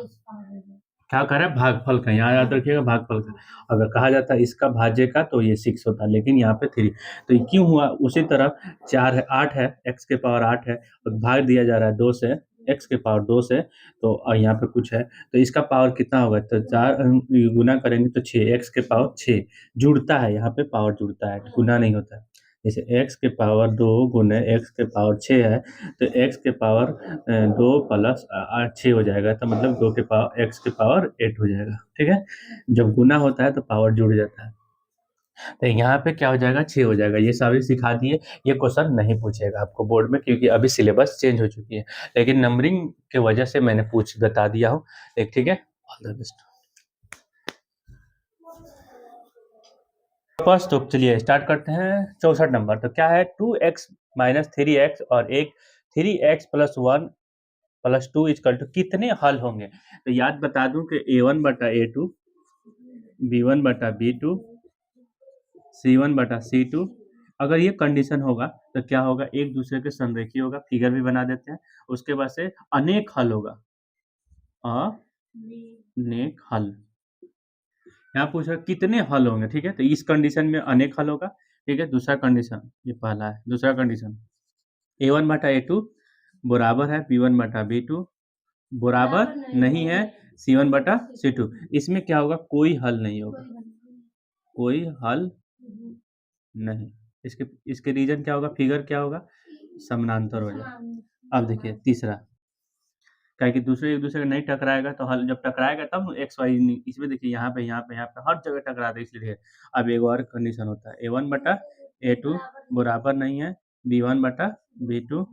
क्या कह रहा है, भागफल का, यहाँ याद रखिएगा भागफल का। अगर कहा जाता है इसका भाज्य का तो ये 6 होता, लेकिन यहाँ पे 3। तो ये क्यों हुआ, उसी तरह 4 है, 8 है, x के पावर 8 है और भाग दिया जा रहा है 2 से, x के पावर 2 से, तो यहाँ पे कुछ है, तो इसका पावर कितना होगा, तो 4 गुना करेंगे तो 6, x के पावर 6 जुड़ता है, यहाँ पे पावर जुड़ता है, गुना नहीं होता है। जैसे x के पावर 2 गुने x के पावर 6 है, तो x के पावर 2 प्लस 6 हो जाएगा, तो मतलब 2 के पावर x के पावर 8 हो जाएगा। ठीक है, जब गुना होता है तो पावर जुड़ जाता है, तो यहाँ पे क्या हो जाएगा, 6 हो जाएगा। ये सभी सिखा दिए, ये क्वेश्चन नहीं पूछेगा आपको बोर्ड में, क्योंकि अभी सिलेबस चेंज हो चुकी है, लेकिन नंबरिंग के वजह से मैंने बता दिया हूँ। ठीक है, ऑल द बेस्ट। फर्स्ट तो चलिए स्टार्ट करते हैं 64 नंबर। तो क्या है, 2x माइनस 3x और एक 3x plus 1 plus 2 equal to कितने हल होंगे। तो याद बता दूं कि a1 बटा a2, b1 बटा b2, c1 बटा c2। अगर ये कंडीशन होगा तो क्या होगा, एक दूसरे के संरेखी होगा, फिगर भी बना देते हैं। उसके बाद से अनेक हल होगा, अनेक हल। यहाँ पूछ रहा है कितने हल होंगे। ठीक है, तो इस कंडीशन में अनेक हल होगा। ठीक है, दूसरा कंडीशन, ये पहला है, दूसरा कंडीशन a1 बटा a2 बराबर है b1 बटा b2 बराबर नहीं है c1 बटा c2। इसमें क्या होगा, कोई हल नहीं होगा, कोई हल नहीं। इसके इसके रीजन क्या होगा, फिगर क्या होगा, समानांतर हो जाए। अब देखिए तीसरा, क्या कि दूसरे एक दूसरे का नहीं टकराएगा, तो हल जब टकराएगा तब एक्स वाई, इसमें देखिए यहाँ पे यहाँ पे यहाँ पे हर जगह टकराता है, इसलिए। अब एक और कंडीशन होता है, a1 बटा a2 बराबर नहीं है b1 बटा b2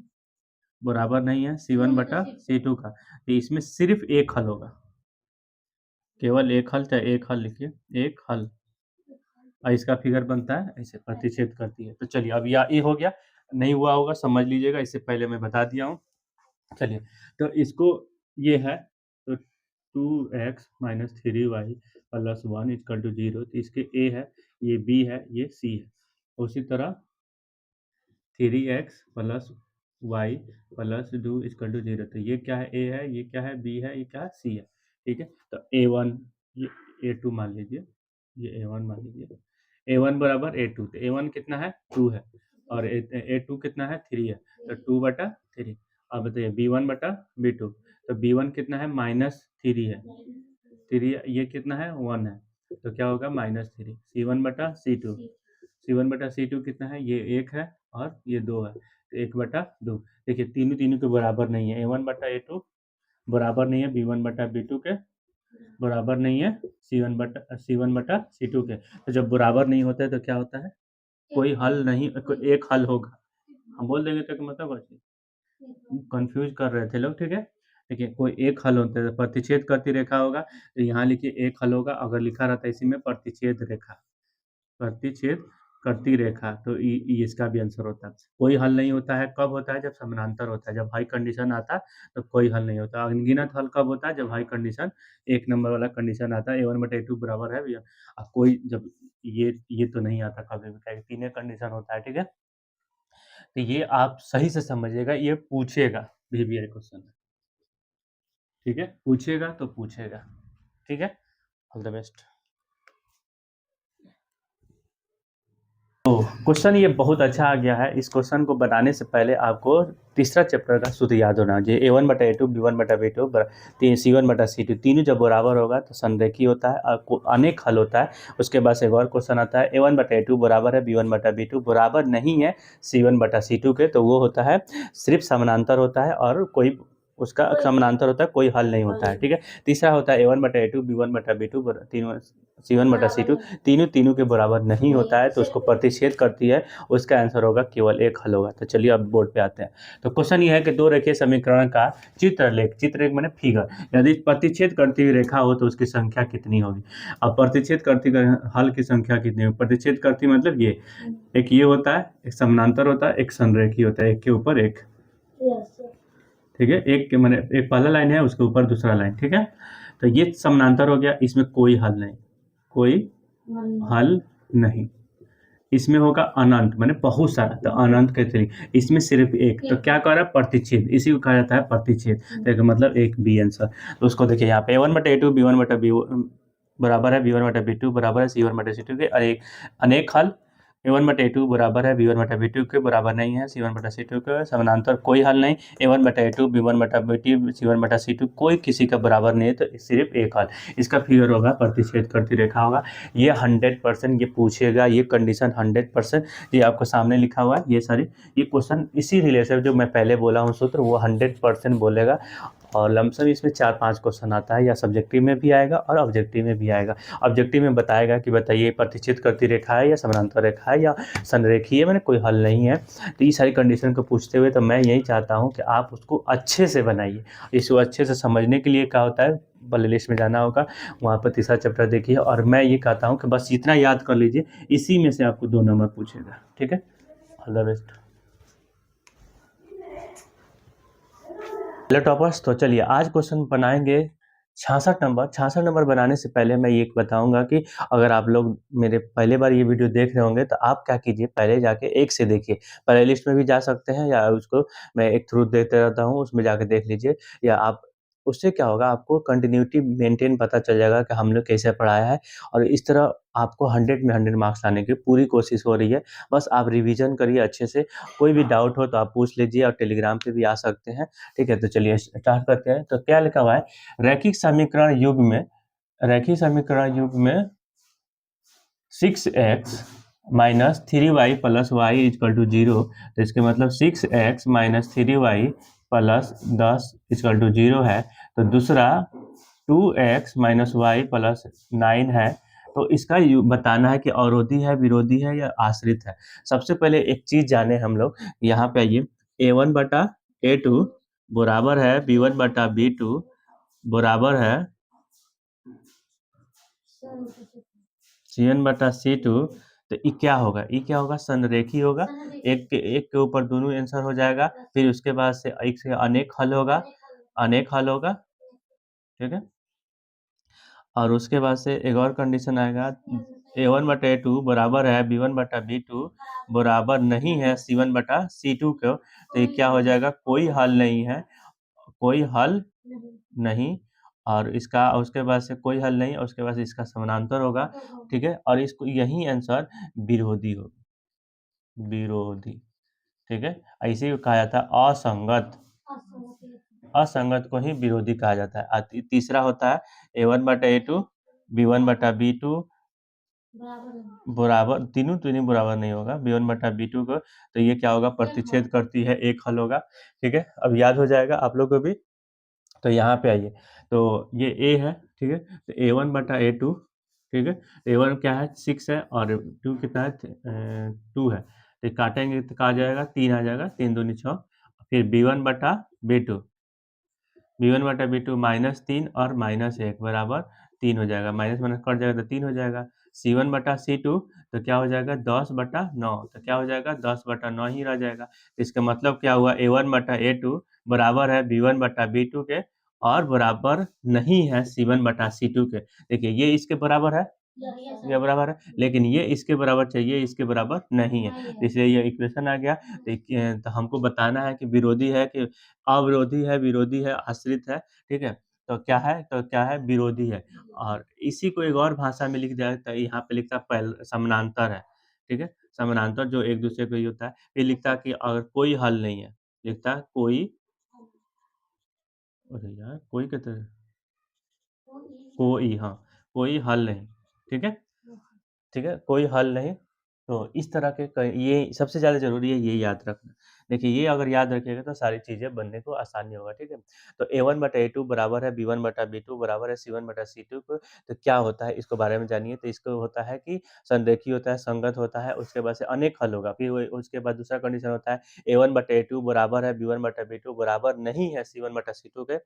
बराबर नहीं है c1 बटा c2 का। तो इसमें सिर्फ एक हल होगा, केवल एक हल, चाहे एक हल लिखिए, एक हल। और इसका फिगर बनता है ऐसे, प्रतिच्छेद करती है। तो चलिए अब ये हो गया, नहीं हुआ होगा समझ लीजिएगा, इससे पहले मैं बता दिया हूँ। चलिए, तो इसको ये है, तो 2x minus 3y plus 1 equal to 0, तो इसके a है, ये b है, ये c है। उसी तरह 3x plus y plus 2 equal to 0, तो ये क्या है, a है, ये क्या है, b है, ये क्या है, c है। ठीक है, तो a1, ये a2 मान लीजिए, ये a1 मान लीजिए, a1 बराबर a2, तो a1 कितना है, 2 है, और a2 कितना है, 3 है, तो 2 बटा 3। अब बताइए b1 बटा b2, तो b1 कितना है, -3 है, 3 ये कितना है, 1 है, तो क्या होगा, -3। c1 बटा c2, c1 बटा c2 कितना है, ये 1 है और ये 2 है, तो 1 बटा 2। देखिए तीनों तीनों के बराबर नहीं है, a1 बटा a2 बराबर नहीं है b1 बटा b2 के, बराबर नहीं है c1 बटा c2 के। तो जब बराबर नहीं होता है तो क्या होता है, कोई हल नहीं, एक हल होगा। हम बोल देंगे तो मतलब कंफ्यूज कर रहे थे लोग। ठीक है, देखिए कोई एक हल होता है, प्रतिच्छेद करती रेखा होगा, तो यहाँ लिखिए एक हल होगा। अगर लिखा रहता है इसी में प्रतिच्छेद रेखा, प्रतिच्छेद करती रेखा, तो इसका भी आंसर होता है। कोई हल नहीं होता है, कब होता है, जब समानांतर होता है। जब हाई कंडीशन आता है तो कोई हल नहीं होता। अनगिनत हल कब होता है, जब हाई कंडीशन, एक नंबर वाला कंडीशन आता है, a1 बटा a2 बराबर है भैया। कोई जब ये तो नहीं आता कभी भी, तीनों कंडीशन होता है। ठीक है, तो ये आप सही से समझिएगा, ये पूछेगा बिहेवियर क्वेश्चन में, ठीक है? पूछेगा तो पूछेगा, ठीक है? All the best. तो क्वेश्चन ये बहुत अच्छा आ गया है। इस क्वेश्चन को बनाने से पहले आपको तीसरा चैप्टर का सूत्र याद होना चाहिए। A1/A2 B1/B2 C1/C2 तीनों जब बराबर होगा तो संरेखी होता है और अनेक हल होता है। उसके बाद से एक और क्वेश्चन आता है A1/A2 बराबर है B1/B2 बराबर नहीं है C1/C2 के, तो वो होता है सिर्फ समानांतर होता है और कोई उसका समानांतर होता है, कोई हल नहीं होता है, ठीक है? तीसरा होता है A1/A2 B1/B2 तीनों C1/C2 तीनों के बराबर नहीं होता है, तो उसको प्रतिच्छेद करती है, उसका आंसर होगा केवल एक हल होगा। तो चलिए अब बोर्ड पे आते हैं। तो क्वेश्चन ये है कि दो रेखीय समीकरण का चित्र एक माने फिगर, यदि प्रतिच्छेद करती हुई रेखा हो तो उसकी संख्या कितनी होगी। अब प्रतिच्छेद करती हल की संख्या कितनी होगी? प्रतिच्छेद करती मतलब ये एक ये होता है, एक समानांतर होता है, एक संरेखी होता है, एक के ऊपर एक, ठीक है? एक माने एक पहला लाइन है, उसके ऊपर दूसरा लाइन, ठीक है? तो ये समानांतर हो गया, इसमें कोई हल नहीं, कोई हल नहीं। इसमें होगा अनंत माने बहुत सारा, तो अनंत कैसे लिखें? इसमें सिर्फ एक, तो क्या कह रहा है? प्रतिच्छेद, इसी को कहा जाता है प्रतिच्छेद। तो इसका मतलब एक बी आंसर। तो उसको देखिए यहाँ पे A1/A2 B1/B बराबर है B1/B2 बराबर है C1/C2 के अनेक हल। A1/A2 बराबर है B1/B2 के बराबर नहीं है C1/C2 के, समानांतर कोई हल नहीं। A1/A2 B1/B2 C1/C2 कोई किसी का बराबर नहीं है, तो सिर्फ एक हल। इसका फिगर होगा प्रतिच्छेद करती रेखा होगा। ये 100% ये पूछेगा, ये कंडीशन 100% ये आपको सामने लिखा हुआ है। ये सारी ये क्वेश्चन इसी रिलेशन जो मैं पहले बोला हूँ सूत्र, वो 100% बोलेगा। और लमसम इसमें 4-5 क्वेश्चन आता है, या सब्जेक्टिव में भी आएगा और ऑब्जेक्टिव में भी आएगा। ऑब्जेक्टिव में बताएगा कि बताइए प्रतिच्छेद करती रेखा है या समानांतर रेखा है या संरेखीय, मैंने कोई हल नहीं है। तो ये सारी कंडीशन को पूछते हुए तो मैं यही चाहता हूँ कि आप उसको अच्छे से बनाइए। इसको अच्छे से समझने के लिए क्या होता है, प्ले लिस्ट में जाना होगा, वहाँ पर तीसरा चैप्टर देखिए। और मैं ये कहता हूँ कि बस इतना याद कर लीजिए, इसी में से आपको 2 नंबर पूछेगा, ठीक है? All the best. Hello toppers, तो चलिए आज क्वेश्चन बनाएंगे 66 नंबर बनाने से पहले मैं ये बताऊंगा कि अगर आप लोग मेरे पहले बार ये वीडियो देख रहे होंगे तो आप क्या कीजिए, पहले जाके एक से देखिए। प्ले लिस्ट में भी जा सकते हैं या उसको मैं एक थ्रू देते रहता हूँ, उसमें जाके देख लीजिए। या आप उससे क्या होगा, आपको कंटिन्यूटी मेंटेन पता चल जाएगा कि हमने कैसे पढ़ाया है। और इस तरह आपको 100 में 100 मार्क्स लाने की पूरी कोशिश हो रही है। बस आप रिविजन करिए अच्छे से। कोई भी डाउट हो तो आप पूछ लीजिए और टेलीग्राम पे भी आ सकते हैं, ठीक है? तो चलिए स्टार्ट करते हैं। तो क्या लिखा हुआ है, रैखिक समीकरण युग में 6x minus 3y plus y equal to 0। तो इसके मतलब 6x minus 3y plus 10 is equal to 0 है। तो दूसरा 2x माइनस वाई प्लस 9 है। तो इसका बताना है कि अवरोधी है, विरोधी है या आश्रित है। सबसे पहले एक चीज जाने हम लोग, यहाँ पे आइए। A1/A2 बराबर है B1/B2 बराबर है C1/C2। तो ये क्या होगा? संरेखी होगा। एक के ऊपर दोनों आंसर हो जाएगा। फिर उसके बाद से एक से अनेक हल होगा, ठीक है? और उसके बाद से एक और कंडीशन आएगा, A1/A2 बराबर है B1/B2 बराबर नहीं है C1/C2 को। तो ये क्या हो जाएगा? कोई हल नहीं। और इसका उसके बाद से कोई हल नहीं, और उसके बाद से इसका समानांतर होगा, ठीक है? और इसको यही आंसर विरोधी होगा, ठीक है? ऐसे ही कहा जाता है असंगत को ही विरोधी कहा जाता है। तीसरा होता है A1/A2 B1/B2 बराबर, तीनों बराबर नहीं होगा B1/B2 को। तो ये क्या होगा? प्रतिच्छेद करती है, एक हल होगा, ठीक है? अब याद हो जाएगा आप लोग को भी। तो यहाँ पे आइए, तो ये A है, ठीक है? तो A1/A2, ठीक है? A1 क्या है? 6 है और 2 कितना है? 2 है। तो काटेंगे तो क्या आ जाएगा? 3 आ जाएगा, 3 दूनी 6। फिर B1/B2 -3 और -1 बराबर 3 हो जाएगा। माइनस माइनस कट जाएगा तो 3 हो जाएगा। C1/C2 तो क्या हो जाएगा? 10/9। तो क्या हो जाएगा? 10/9 ही रह जाएगा। इसका मतलब क्या हुआ? A1/A2 बराबर है B1/B2 के और बराबर नहीं है C1/C2 के। देखिए ये इसके बराबर है, ये बराबर है, लेकिन ये इसके बराबर चाहिए, इसके बराबर नहीं है, इसलिए ये इक्वेशन आ गया। तो हमको बताना है कि विरोधी है कि विरोधी है, आश्रित है, ठीक है? तो क्या है? विरोधी है। और इसी को एक और भाषा में लिख दिया तो यहाँ पे लिखता समानांतर है, ठीक है? समानांतर जो एक दूसरे को ये होता है, फिर लिखता कि अगर कोई हल नहीं है, लिखता कोई, अरे यार कोई कहते हैं, कोई, हाँ, कोई हल नहीं, ठीक है? ठीक है, कोई हल नहीं। तो इस तरह के ये सबसे ज़्यादा ज़रूरी है, ये याद रखना। देखिए, ये अगर याद रखिएगा तो सारी चीज़ें बनने को आसानी होगा, ठीक है? तो A1/A2 बराबर है B1/B2 बराबर है C1/C2 को, तो क्या होता है इसके बारे में जानिए। तो इसको होता है कि संरेखीय होता है, संगत होता है, उसके बाद से अनेक हल होगा। फिर वो उसके बाद दूसरा कंडीशन होता है A1/A2 बराबर है B1/B2 बराबर नहीं है C1/C2 के।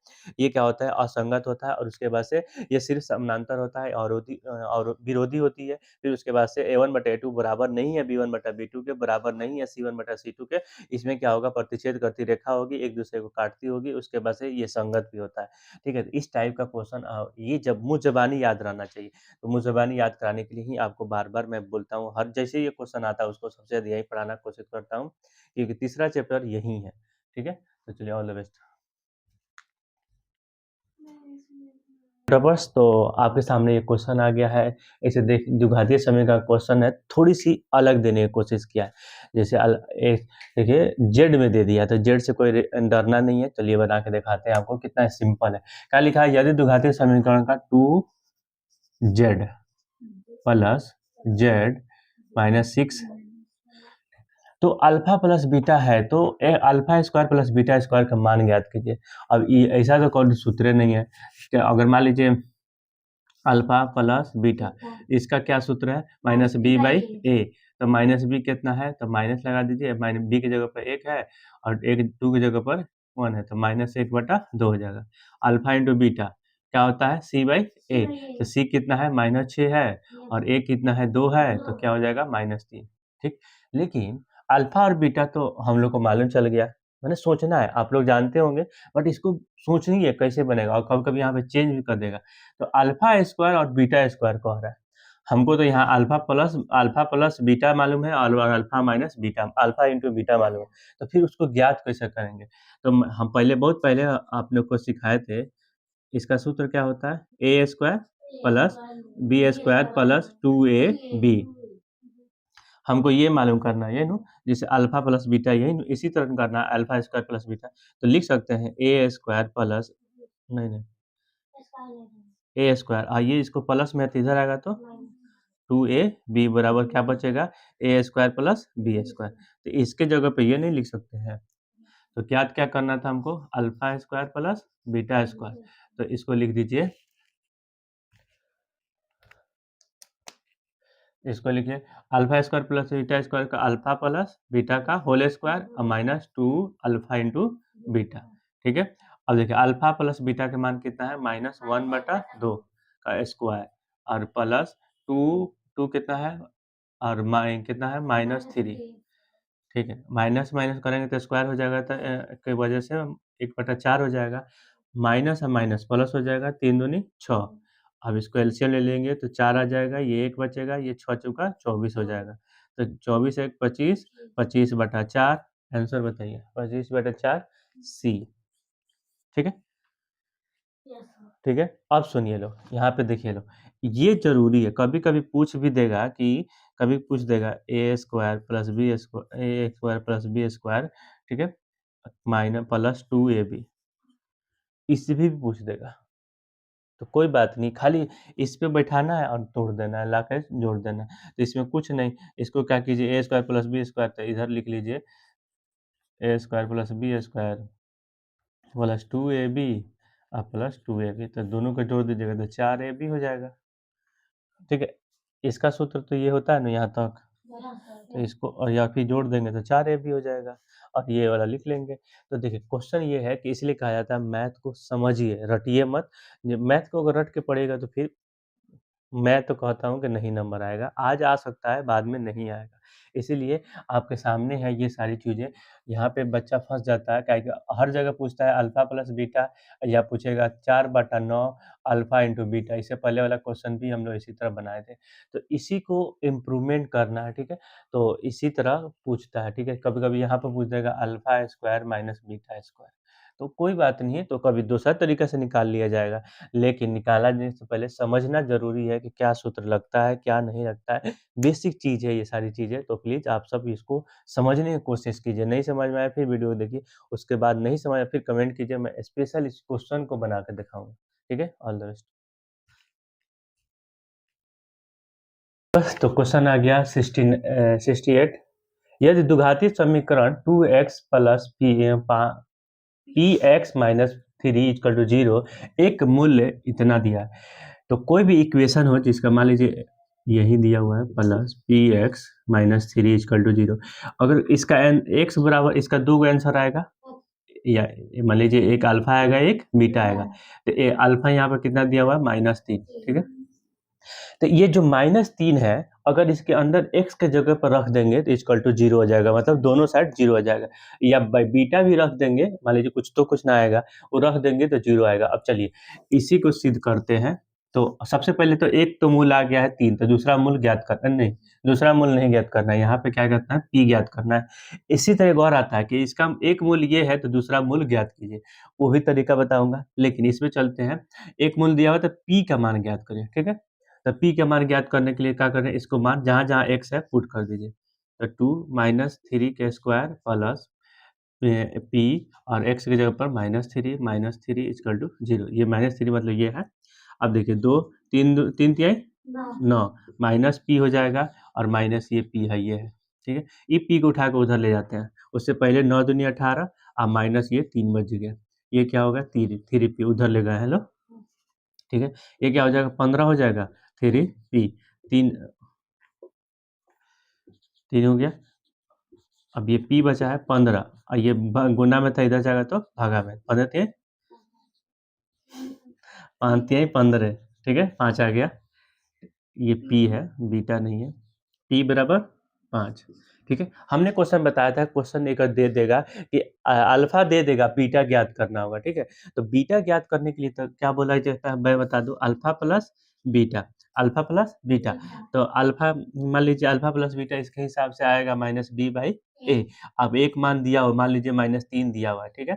ये क्या होता है? असंगत होता है, और उसके बाद से ये सिर्फ़ समानांतर होता है, और विरोधी होती है। फिर उसके बाद से A1/A2 बराबर नहीं है B1/B2 के, बराबर नहीं है C1/C2 के। इसमें क्या होगा? प्रतिच्छेद करती रेखा होगी, एक-दूसरे को काटती होगी, उसके बाद से ये संगत भी होता है। ठीक है? तो इस टाइप का क्वेश्चन ये जब मुँह ज़बानी याद रहना चाहिए। तो मुँह ज़बानी याद कराने के लिए ही आपको बार-बार मैं बोलता हूँ, हर जैसे ही ये क्वेश्चन आता है उसको सबसे ज़्यादा यही पढ़ाना कोशिश करता हूँ, क्योंकि तीसरा चैप्टर यही है। ठीक है? तो चलिए, ऑल द बेस्ट। बस तो आपके सामने ये क्वेश्चन आ गया है। इसे द्विघातीय समीकरण का क्वेश्चन है, थोड़ी-सी अलग देने की कोशिश किया है। जैसे देखिए जेड में दे दिया है, तो जेड से कोई डरना नहीं है। चलिए बना के दिखाते हैं आपको, कितना सिंपल है। क्या लिखा है? यदि द्विघातीय समीकरण का 2z प्लस जेड माइनस 6, तो अल्फा प्लस बीटा है, तो alpha square plus beta square का मान ज्ञात कीजिए। अब ये ऐसा तो कोई सूत्र नहीं है कि अगर मान लीजिए अल्फा प्लस बीटा, इसका क्या सूत्र है? माइनस बी बाई ए। तो माइनस बी कितना है? तो माइनस लगा दीजिए, माइनस बी की जगह पर 1 है और एक 2 की जगह पर 1 है, तो माइनस 1/2 हो जाएगा। अल्फा इंटू बीटा क्या होता है? सी बाई ए। तो सी कितना है? माइनस 6 है, और ए कितना है? 2 है, तो क्या हो जाएगा? -3। ठीक, लेकिन अल्फा और बीटा तो हम लोग को मालूम चल गया, मैंने सोचना है, आप लोग जानते होंगे, बट इसको सोचनी है बनेगा, और कभी-कभी यहाँ पे चेंज भी कर देगा। तो अल्फा स्क्वायर और बीटा स्क्वायर कह रहा है। हमको तो यहाँ अल्फा प्लस बीटा मालूम है, और alpha minus beta, alpha into beta मालूम है। तो फिर उसको ज्ञात कैसे करेंगे? तो हम बहुत पहले आप लोग को सिखाए थे, इसका सूत्र क्या होता है? A square plus B square plus 2ab। हमको ये मालूम करना है, ये नो, जैसे अल्फा प्लस बीटा, यही नो, इसी तरह करना है, अल्फा स्क्वायर प्लस बीटा। तो लिख सकते हैं ए स्क्वायर प्लस, नहीं नहीं, ए स्क्वायर, आइए इसको प्लस में है तो इधर आएगा तो 2ab बराबर क्या बचेगा? ए स्क्वायर प्लस बी स्क्वायर। तो इसके जगह पे ये नहीं लिख सकते हैं। तो क्या करना था हमको? Alpha square plus beta square. तो इसको लिख दीजिए, इसको लिखिए alpha square plus beta square का अल्फा प्लस बीटा का होल स्क्वायर और माइनस 2 अल्फा इंटू बीटा। ठीक है, अब देखिए अल्फा प्लस बीटा का मान कितना है? -1/2 का स्क्वायर, और प्लस टू, टू कितना है? और कितना है? -3। ठीक है, माइनस माइनस करेंगे तो स्क्वायर हो जाएगा, तो की वजह से 1/4 हो जाएगा। माइनस और माइनस प्लस हो जाएगा, 3 दूनी 6। अब इसको एलसीएम ले लेंगे तो 4 आ जाएगा, ये 1 बचेगा, ये 6 चौका 24 हो जाएगा। तो 24 1 25, 25/4 आंसर बताइए, 25/4 सी। ठीक है? ठीक है? अब सुनिए लो, यहाँ पे देखिए लो, ये ज़रूरी है, कभी-कभी पूछ भी देगा कि, कभी पूछ देगा ए स्क्वायर प्लस बी स्क्वायर, ए स्क्वायर प्लस बी स्क्वायर, ठीक है? प्लस 2ab, इससे भी पूछ देगा। तो कोई बात नहीं, खाली इस पे बैठाना है और तोड़ देना है, लाके जोड़ देना है। तो इसमें कुछ नहीं, इसको क्या कीजिए, A square plus B square, तो इधर लिख लीजिए A square plus B square plus 2ab और प्लस 2ab, तो दोनों को जोड़ दीजिएगा तो 4ab हो जाएगा। ठीक है, इसका सूत्र तो ये होता है ना यहाँ तक, तो इसको और या फिर जोड़ देंगे तो 4ab हो जाएगा, और ये वाला लिख लेंगे। तो देखिए क्वेश्चन ये है कि इसलिए कहा जाता है मैथ को समझिए, रटिए मत। मैथ को अगर रट के पढ़िएगा तो फिर मैं तो कहता हूँ कि नहीं नंबर आएगा। आज आ सकता है, बाद में नहीं आएगा। इसीलिए आपके सामने है ये सारी चीज़ें, यहाँ पे बच्चा फँस जाता है, काहे कि हर जगह पूछता है अल्फ़ा प्लस बीटा, या पूछेगा 4/9 अल्फ़ा इंटू बीटा। इससे पहले वाला क्वेश्चन भी हम लोग इसी तरह बनाए थे। तो इसी को इम्प्रूवमेंट करना है, ठीक है? तो इसी तरह पूछता है, ठीक है? कभी-कभी यहाँ पे पूछ देगा alpha square minus beta square. तो कोई बात नहीं है, तो कभी दूसरा तरीका से निकाल लिया जाएगा। लेकिन निकाला जाने से पहले समझना ज़रूरी है कि क्या सूत्र लगता है, क्या नहीं लगता है। बेसिक चीज़ है ये सारी चीज़ें, तो प्लीज़ आप सब इसको समझने की कोशिश कीजिए। नहीं समझ में आया फिर वीडियो देखिए, उसके बाद नहीं समझ आया फिर कमेंट कीजिए, मैं स्पेशल इस क्वेश्चन को बना के दिखाऊँगा। ठीक है? All the best. बस तो क्वेश्चन आ गया 68। यदि द्विघाती समीकरण 2x plus p x minus three equal to zero एक मूल्य इतना दिया है, तो कोई भी इक्वेशन हो जिसका मान लीजिए यही दिया हुआ है plus p x minus three equal to zero, अगर इसका एक्स बराबर इसका दो गो आंसर आएगा, या मान लीजिए एक अल्फा आएगा एक बीटा आएगा, तो अल्फा यहाँ पर कितना दिया हुआ है -3, ठीक है? तो ये जो -3 है, अगर इसके अंदर x के जगह पर रख देंगे तो इक्वल टू 0 हो जाएगा, मतलब दोनों साइड 0 हो जाएगा। या बीटा भी रख देंगे, मान लीजिए कुछ तो कुछ ना आएगा, वो रख देंगे तो 0 आएगा। अब चलिए इसी को सिद्ध करते हैं। तो सबसे पहले तो एक तो मूल आ गया है 3, तो दूसरा मूल ज्ञात करना नहीं, दूसरा मूल नहीं ज्ञात करना है, यहाँ पे क्या करना है, p ज्ञात करना है। इसी तरह एक और आता है कि इसका एक मूल ये है तो दूसरा मूल ज्ञात कीजिए, वो भी तरीका बताऊंगा। लेकिन इसमें चलते हैं, एक मूल दिया हुआ तो p का मान ज्ञात करिए, ठीक है? तो p का मान ज्ञात करने के लिए क्या करें, इसको मान जहाँ-जहाँ x है पुट कर दीजिए। तो 2 माइनस 3 के स्क्वायर प्लस p और x की जगह पर -3 इक्वल टू 0। ये -3 मतलब ये है। अब देखिए 2 3 3 तिहाई 9 माइनस p हो जाएगा और माइनस ये p है, ये है, ठीक है? ये p को उठा के उधर ले जाते हैं। उससे पहले 9 दूनी 18 और माइनस ये 3 बच गया। ये क्या होगा 3p उधर ले गए हैं लोग, ठीक है? ये क्या हो जाएगा 15 हो जाएगा, 3p 3 3 हो गया। अब ये p बचा है 15 और ये गुना में था, इधर जाएगा तो भागा में, 15 तिहाई 5 तिहाई 15, ठीक है? 5 आ गया। ये p है, बीटा नहीं है। p बराबर 5, ठीक है? हमने क्वेश्चन बताया था, क्वेश्चन एक दे देगा कि अल्फा दे देगा, बीटा ज्ञात करना होगा, ठीक है? तो बीटा ज्ञात करने के लिए तो क्या बोला जाता है, मैं बता दूं, alpha plus beta, alpha plus beta. तो अल्फा मान लीजिए अल्फा प्लस बीटा इसके हिसाब से आएगा -b/a। अब एक मान दिया हो, मान लीजिए -3 दिया हुआ है, ठीक है?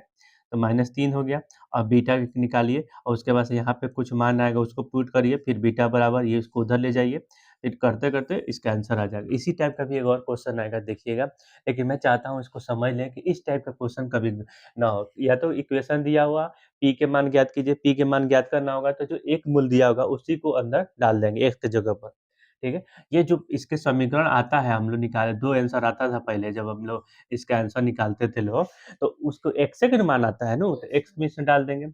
तो -3 हो गया। अब बीटा निकालिए और उसके बाद से यहाँ पे कुछ मान आएगा उसको पुट करिए, फिर बीटा बराबर ये इसको उधर ले जाइए, फिर करते-करते इसका आंसर आ जाएगा। इसी टाइप का भी एक और क्वेश्चन आएगा, देखिएगा। लेकिन मैं चाहता हूँ इसको समझ लें कि इस टाइप का क्वेश्चन कभी ना हो। या तो इक्वेशन दिया हुआ, p के मान ज्ञात कीजिए, p के मान ज्ञात करना होगा तो जो एक मूल दिया होगा उसी को अंदर डाल देंगे x की जगह पर, ठीक है? ये जो इसके समीकरण आता है, हम लोग निकाले 2 आंसर आता था पहले जब हम लोग इसका आंसर निकालते थे लोग, तो उसको x के मान आता है ना, तो x में इसमें डाल देंगे।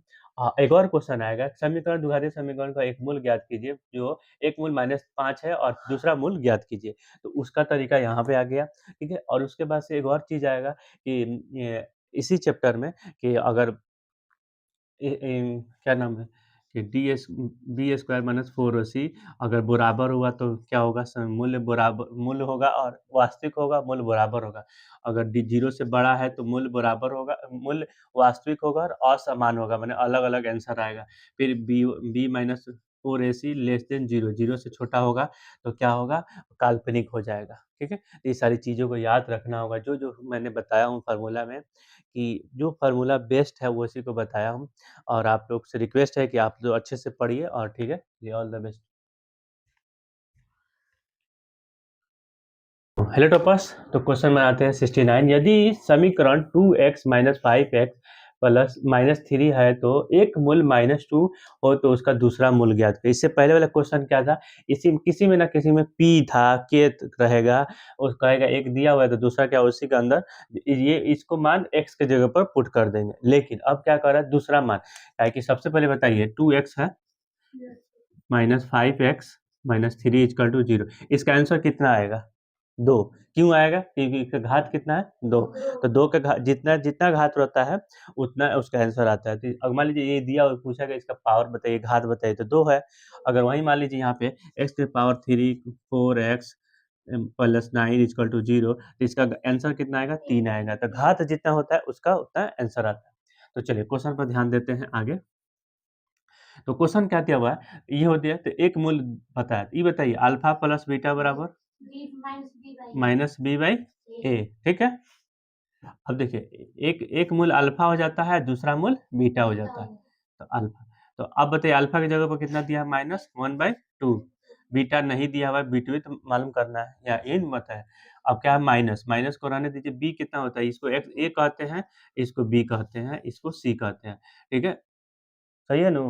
एक और क्वेश्चन आएगा, समीकरण द्विघाती समीकरण का एक मूल ज्ञात कीजिए, जो एक मूल -5 है और दूसरा मूल ज्ञात कीजिए। तो उसका तरीका यहाँ पे आ गया, ठीक है? और उसके बाद से एक और चीज़ आएगा कि इसी चैप्टर में, कि अगर क्या नाम है कि बी स्क्वायर माइनस 4ac अगर बराबर हुआ तो क्या होगा, मूल्य बराबर मूल्य होगा और वास्तविक होगा, मूल्य बराबर होगा। अगर डी 0 से बड़ा है तो मूल्य बराबर होगा, मूल्य वास्तविक होगा और असमान होगा, माने अलग-अलग आंसर आएगा। फिर B minus 4ac less than 0, 0 से छोटा होगा तो क्या होगा, काल्पनिक हो जाएगा, ठीक है? तो ये सारी चीज़ों को याद रखना होगा, जो-जो मैंने बताया हूँ फ़ॉर्मूला में, कि जो फ़ॉर्मूला बेस्ट है वो उसी को बताया हूँ। और आप लोग से रिक्वेस्ट है कि आप लोग अच्छे से पढ़िए, और ठीक है? जी, all the best. Hello toppers, तो क्वेश्चन में आते हैं 69। यदि समीकरण 2x माइनस 5x प्लस -3 है तो एक मूल -2 हो तो उसका दूसरा मूल ज्ञात करें। इससे पहले वाला क्वेश्चन क्या था, इसी किसी में ना किसी में p था, k रहेगा, और कहेगा एक दिया हुआ है तो दूसरा क्या उसी के अंदर ये इसको मान x के जगह पर पुट कर देंगे। लेकिन अब क्या कर रहा है, दूसरा मान, क्या कि सबसे पहले बताइए 2x है -5x -3 इक्वल टू 0, इसका आंसर कितना आएगा? 2 क्यों आएगा? क्योंकि इसका घात कितना है? 2। तो 2 का घात जितना जितना घात रहता है उतना उसका आंसर आता है। तो अब मान लीजिए ये दिया और पूछा गया इसका पावर बताइए, घात बताइए, तो 2 है। अगर वहीं मान लीजिए यहाँ पे x की power 3 4x plus 9 equal to 0, तो इसका आंसर कितना आएगा? 3 आएगा। तो घात जितना होता है उसका उतना आंसर आता है। तो चलिए क्वेश्चन पर ध्यान देते हैं आगे। तो क्वेश्चन क्या दिया हुआ है? ये हो दिया तो एक मूल बताया, ये बताइए अल्फा प्लस बीटा बराबर माइनस बी बाई ए, ठीक है। अब देखिए एक मूल अल्फा हो जाता है, दूसरा मूल बीटा हो जाता है। तो अल्फा, तो अब बताइए अल्फा की जगह पर कितना दिया है? -1/2। बीटा नहीं दिया हुआ है, बीटा तो मालूम करना है या इन मत है। अब क्या है? माइनस, माइनस को रहने दीजिए। बी कितना होता है? इसको एक्स ए कहते हैं, इसको बी कहते हैं, इसको सी कहते हैं, ठीक है। सही है नु?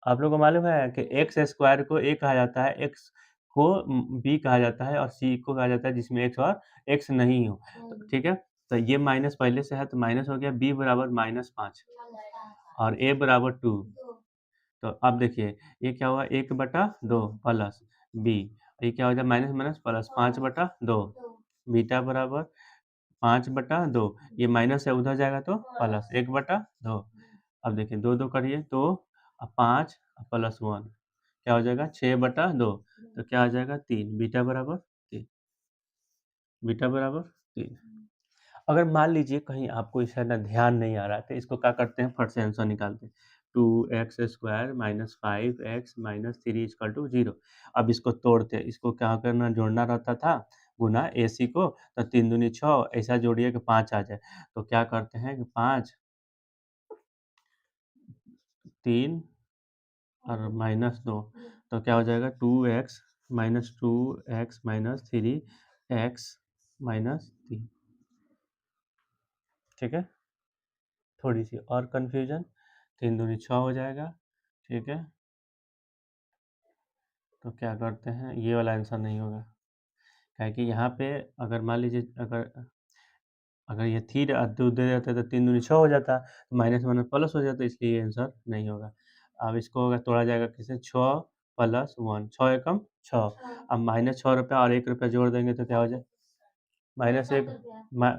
आप लोग को मालूम है कि एक्स स्क्वायर को ए कहा जाता है, एक्स को बी कहा जाता है और सी को कहा जाता है जिसमें एक्स और एक्स नहीं हो, तो ठीक है। तो ये माइनस पहले से है तो माइनस हो गया, बी बराबर -5 और ए बराबर 2। तो अब देखिए ये क्या हुआ? 1/2 प्लस बी, ये क्या हो जाए? माइनस माइनस प्लस 5/2, बीटा बराबर 5/2, ये माइनस है उधर जाएगा तो प्लस 1/2। अब देखिए 2 2 करिए तो 5 प्लस 1 क्या हो जाएगा? 6/2, तो क्या आ जाएगा? 3, बीटा बराबर 3, बीटा बराबर 3। अगर मान लीजिए कहीं आपको इसका ना ध्यान नहीं आ रहा है तो इसको क्या करते हैं? फट से आंसर निकालते हैं। 2x² minus 5x minus 3 equal to 0। अब इसको तोड़ते हैं, इसको क्या करना? जोड़ना रहता था गुना AC को, तो 3 दूनी 6, ऐसा जोड़िए कि 5 आ जाए। तो क्या करते हैं कि 5 3 और -2, तो क्या हो जाएगा? 2x minus 2x minus 3x minus 3, ठीक है। थोड़ी सी और कन्फ्यूजन, 3 दूनी 6 हो जाएगा, ठीक है। तो क्या करते हैं? ये वाला आंसर नहीं होगा, क्या है कि यहाँ पे अगर मान लीजिए अगर अगर ये थ्री दे देते तो 3 दूनी 6 हो जाता, माइनस माइनस प्लस हो जाता, इसलिए ये आंसर नहीं होगा। अब इसको अगर तोड़ा जाएगा किसे? 6 प्लस 1, 6 एकम 6, अब माइनस 6 रुपया और 1 रुपया जोड़ देंगे तो क्या हो जाए? -1,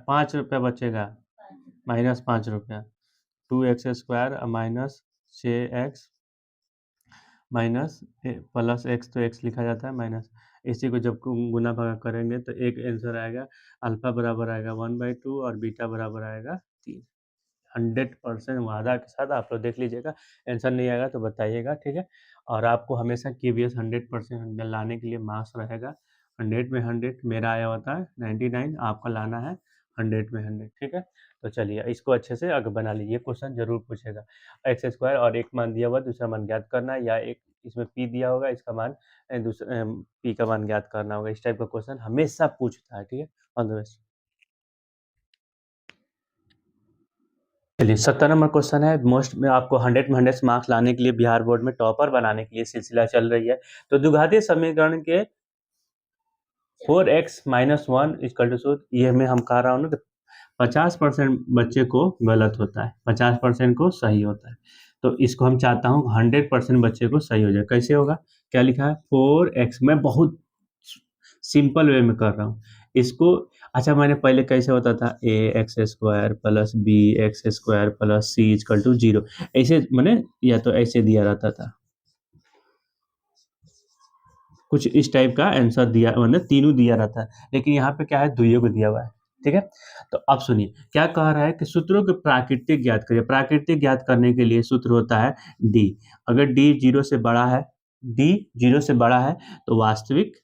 5 रुपया बचेगा, -5 रुपया। 2x² minus 6x minus plus x, तो एक्स लिखा जाता है माइनस, इसी को जब गुना भागा करेंगे तो एक आंसर आएगा, अल्फा बराबर आएगा 1/2 और बीटा बराबर आएगा 3। 100% वादा के साथ आप लोग देख लीजिएगा, आंसर नहीं आएगा तो बताइएगा, ठीक है। और आपको हमेशा KVS 100% लाने के लिए मार्क्स रहेगा, 100 में 100 मेरा आया होता है 99, आपका लाना है 100 में 100, ठीक है। तो चलिए इसको अच्छे से आगे बना लीजिए, क्वेश्चन जरूर पूछेगा। x² और एक मान दिया हुआ, दूसरा मान ज्ञात करना है, या एक इसमें p दिया होगा, इसका मान दूसरा p का मान ज्ञात करना होगा। इस टाइप का क्वेश्चन हमेशा पूछता है, ठीक है। All the best. चलिए 70 नंबर क्वेश्चन है, मोस्ट में आपको 100 में 100 मार्क्स लाने के लिए बिहार बोर्ड में टॉपर बनाने के लिए सिलसिला चल रही है। तो द्विघातीय समीकरण के 4x माइनस 1 इक्वल टू सूत्र, ये में हम कह रहा हूँ ना कि 50% बच्चे को गलत होता है, 50% को सही होता है। तो इसको हम चाहता हूँ 100% बच्चे को सही हो जाए। कैसे होगा? क्या लिखा है? 4x, मैं बहुत सिंपल वे में कर रहा हूँ इसको। अच्छा मैंने पहले कैसे होता था? ax² plus bx² plus c equal to 0, ऐसे मैंने, या तो ऐसे दिया रहता था, कुछ इस टाइप का आंसर दिया, मतलब तीनों दिया रहता है, लेकिन यहाँ पे क्या है? दुइयों को दिया हुआ है, ठीक है। तो अब सुनिए क्या कह रहा है कि सूत्रों के प्राकृतिक ज्ञात करिए। प्राकृतिक ज्ञात करने के लिए सूत्र होता है d। अगर d 0 से बड़ा है, d 0 से बड़ा है तो वास्तविक,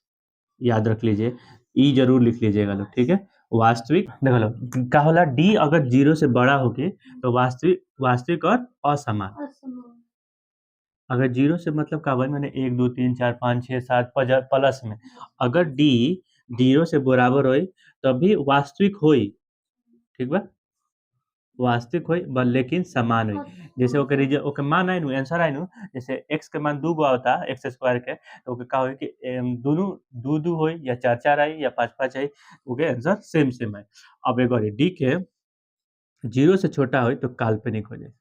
याद रख लीजिए, ई जरूर लिख लीजिएगा लोग, ठीक है। वास्तविक देखो लो क्या होला, डी अगर 0 से बड़ा होके तो वास्तविक, वास्तविक और असमान। अगर 0 से मतलब का भाई मैंने 1 2 3 4 5 6 7 प्लस में, अगर डी 0 से बराबर होई तभी वास्तविक होई, ठीक बा। वास्तविक होई लेकिन समान होई। जैसे ओके मान आई नु, आंसर आई नु, जैसे x के मान 2 गो होता x² के, तो ओके का होई कि दोनों 2 2 होई या 4 4 आई या 5 5 आई, ओके आंसर सेम सेम है। अब एक बार डी के 0 से छोटा होई तो काल्पनिक हो जाए,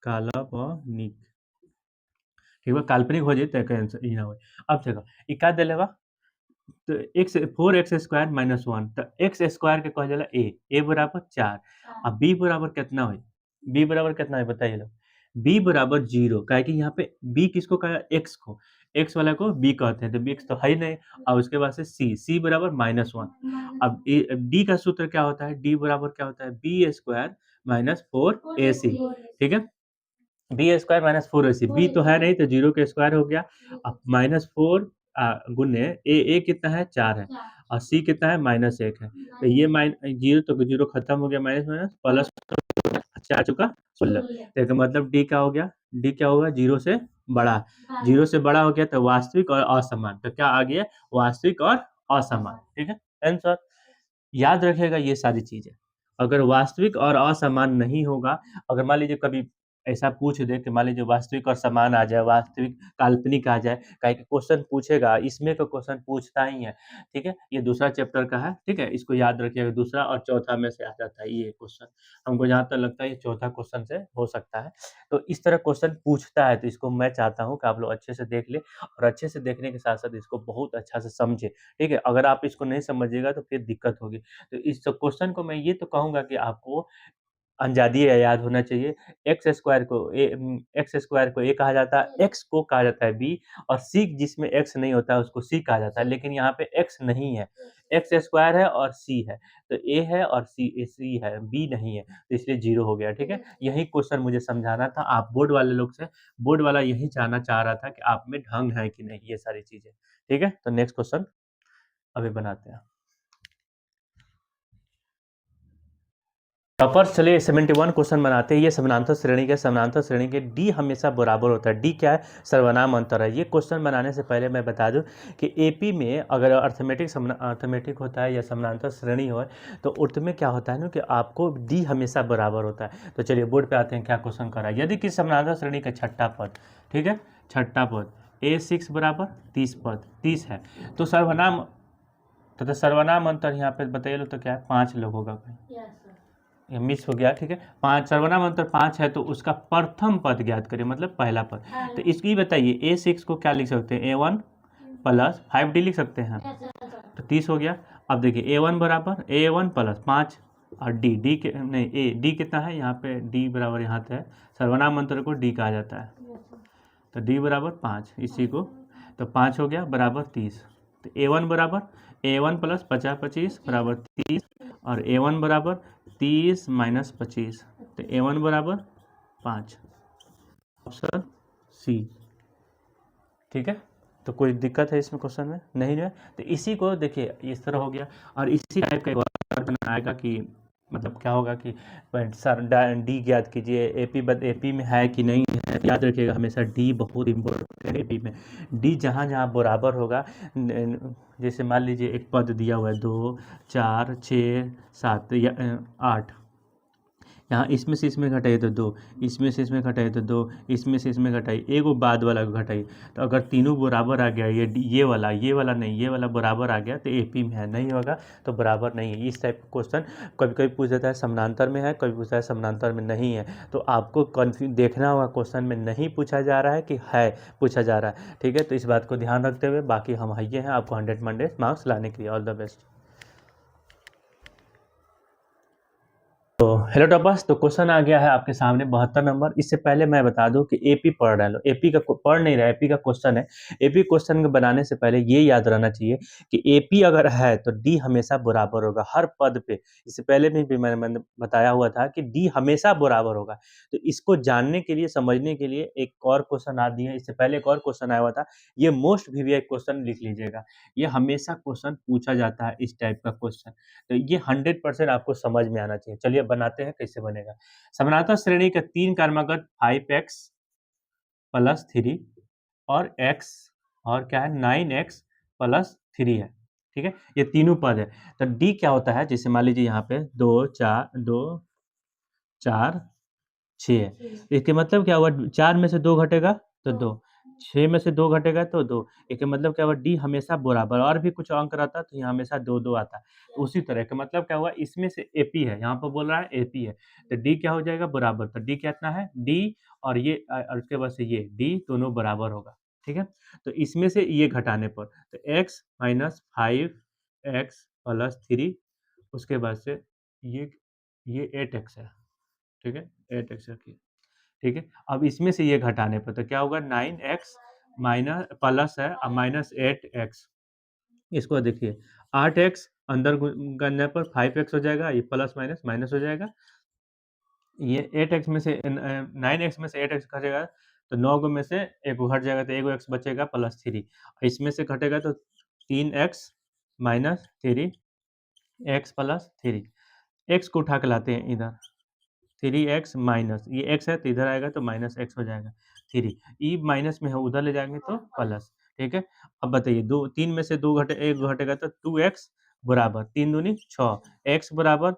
काल्पनिक, ठीक है, काल्पनिक हो जाए तो आंसर ई ना हो। अब देखो ई का देले बा तो एक्स 4x स्क्वायर माइनस 1 तो एक्स स्क्वायर के कहल जाला ए बराबर 4 और बी बराबर कितना होई? बी बराबर कितना है बताइए लोग? बी बराबर 0 काहे कि यहाँ पे बी किसको कहा एक्स को, एक्स वाला को बी कहते हैं तो बी एक्स तो है ही नहीं और उसके बाद से सी बराबर -1 अब डी का सूत्र क्या होता है? डी बराबर क्या होता है? बी स्क्वायर माइनस 4ac ठीक है? B square minus 4ac B तो है नहीं तो 0 का स्क्वायर हो गया अब -4 गुने ए कितना है 4 है और सी कितना है -1 है तो ये जीरो तो जीरो खत्म हो गया माइनस माइनस प्लस 4 चुका 16 तो इसका मतलब डी क्या हो गया? डी क्या होगा? 0 से बड़ा 0 से बड़ा हो गया तो वास्तविक और असमान तो क्या आ गया? वास्तविक और असमान ठीक है आंसर याद रखिएगा ये सारी चीजें अगर वास्तविक और असमान नहीं होगा अगर मान लीजिए कभी ऐसा पूछ दे कि मान लीजिए वास्तविक और समान आ जाए वास्तविक काल्पनिक आ जाए काहे कि क्वेश्चन पूछेगा इसमें का क्वेश्चन पूछता ही है ठीक है ये दूसरा चैप्टर का है ठीक है इसको याद रखिएगा दूसरा और चौथा में से आ जाता है ये क्वेश्चन हमको जहाँ तक लगता है ये चौथा क्वेश्चन से हो सकता है तो इस तरह क्वेश्चन पूछता है तो इसको मैं चाहता हूँ कि आप लोग अच्छे से देख ले और अच्छे से देखने के साथ साथ इसको बहुत अच्छा से समझे ठीक है अगर आप इसको नहीं समझिएगा तो फिर दिक्कत होगी तो इस क्वेश्चन को मैं ये तो कहूँगा कि आपको अंजादी याद होना चाहिए एक्स स्क्वायर को ए कहा जाता है एक्स को कहा जाता है बी और सी जिसमें एक्स नहीं होता है उसको सी कहा जाता है लेकिन यहाँ पे एक्स नहीं है एक्स स्क्वायर है और सी है तो ए है और सी है बी नहीं है तो इसलिए 0 हो गया ठीक है यही क्वेश्चन मुझे समझाना था आप बोर्ड वाले लोग से बोर्ड वाला यही जानना चाह रहा था कि आप में ढंग है कि नहीं ये सारी चीजें ठीक है तो नेक्स्ट क्वेश्चन अभी बनाते हैं टॉपर चलिए 71 क्वेश्चन बनाते हैं ये समानांतर श्रेणी के डी हमेशा बराबर होता है डी क्या है सर्वनाम अंतर है ये क्वेश्चन बनाने से पहले मैं बता दूं कि एपी में अगर अर्थमेटिक होता है या समानांतर श्रेणी हो तो उर्त में क्या होता है ना कि आपको डी हमेशा बराबर होता है तो चलिए बोर्ड पे आते हैं क्या क्वेश्चन कर रहा है यदि किसी समानांतर श्रेणी का छठा पद ठीक है छठा पद A6 बराबर 30 पद 30 है तो सर्वनाम अंतर यहाँ पे बताइए लो तो क्या है 5 लोग होगा ये मिस हो गया ठीक है 5 सर्वनाम अंतर 5 है तो उसका प्रथम पद ज्ञात करिए मतलब पहला पद तो इसकी बताइए A6 को क्या लिख सकते हैं A1 प्लस 5D लिख सकते हैं तो 30 हो गया अब देखिए A1 बराबर A1 प्लस 5 और डी के नहीं ए डी कितना है यहाँ पे डी बराबर यहाँ पे है सर्वनाम अंतर को डी कहा जाता है तो डी बराबर 5 इसी को तो 5 हो गया बराबर 30 तो A1 बराबर A1 प्लस 50 बराबर 30 और A1 बराबर 30 माइनस 25 तो A1 बराबर 5 ऑप्शन सी ठीक है तो कोई दिक्कत है इसमें क्वेश्चन में नहीं है तो इसी को देखिए इस तरह हो गया और इसी टाइप का एक और बनाएगा कि मतलब क्या होगा कि सर डी ज्ञात कीजिए एपी में है कि नहीं है याद रखिएगा हमेशा डी बहुत इम्पोर्टेंट है एपी में डी जहाँ जहाँ बराबर होगा जैसे मान लीजिए एक पद दिया हुआ है 2 4 6 7 या 8 यहाँ इसमें से इसमें घटाइए तो 2 इसमें से इसमें घटाइए तो 2 इसमें से इसमें घटाइए एगो बाद वाला को घटाइए तो अगर तीनों बराबर आ गया ये वाला नहीं ये वाला बराबर आ गया तो एपी में है नहीं होगा तो बराबर नहीं है इस टाइप का क्वेश्चन कभी कभी पूछ देता है समानांतर में है कभी पूछता है समानांतर में नहीं है तो आपको कन्फ्यूज देखना होगा क्वेश्चन में नहीं पूछा जा रहा है कि है पूछा जा रहा है ठीक है तो इस बात को ध्यान रखते हुए बाकी हम ये हैं आपको 100 मार्क्स लाने के लिए ऑल द बेस्ट तो हेलो टॉपर्स तो क्वेश्चन आ गया है आपके सामने 72 नंबर इससे पहले मैं बता दूं कि एपी पढ़ रहा लो एपी का पढ़ नहीं रहा एपी का क्वेश्चन है एपी क्वेश्चन को बनाने से पहले ये याद रहना चाहिए कि एपी अगर है तो डी हमेशा बराबर होगा हर पद पे इससे पहले भी मैंने बताया हुआ था कि डी हमेशा बराबर होगा तो इसको जानने के लिए समझने के लिए एक और क्वेश्चन आ दिया इससे पहले एक और क्वेश्चन आया हुआ था ये मोस्ट वीवीआई क्वेश्चन लिख लीजिएगा ये हमेशा क्वेश्चन पूछा जाता है इस टाइप का क्वेश्चन तो ये 100% आपको समझ में आना चाहिए चलिए बनाते हैं कैसे बनेगा समानांतर श्रेणी का 3 क्रमागत 5x प्लस 3 और x और क्या है 9x प्लस 3 है ठीक है ये तीनों पद है तो d क्या होता है जैसे मान लीजिए यहाँ पे 2 4 6 है इसके मतलब क्या हुआ 4 में से 2 घटेगा तो 2 6 में से 2 घटेगा तो 2, इसका मतलब क्या हुआ डी हमेशा बराबर, और भी कुछ अंक रहता तो यहाँ हमेशा 2-2 आता। तो उसी तरह का मतलब क्या हुआ, इसमें से एपी है, यहाँ पर बोल रहा है एपी है, तो डी क्या हो जाएगा बराबर, तो डी कितना है डी, और ये और उसके बाद से ये डी दोनों बराबर होगा, ठीक है। तो इसमें से ये घटाने पर तो x माइनस 5x प्लस 3, उसके बाद से ये ये 8x है, ठीक है, 8x रखिए, ठीक है। अब इसमें से ये घटाने पर तो क्या होगा 9x माइनस प्लस है अब माइनस 8x, इसको देखिए 8x अंदर करने पर 5x हो जाएगा, ये प्लस माइनस माइनस हो जाएगा, ये 8x में से 9x में से 8x घटेगा तो 9 में से एक घट जाएगा तो एक x बचेगा प्लस 3, इसमें से घटेगा तो 3x minus 3 x plus 3, x को उठा के लाते हैं इधर, 3x माइनस ये x है तो इधर आएगा तो माइनस x हो जाएगा 3, ई माइनस में है उधर ले जाएंगे तो प्लस, ठीक है। अब बताइए 3 में से 2 घटे 1 घटेगा तो 2x बराबर 3 दूनी 6, x बराबर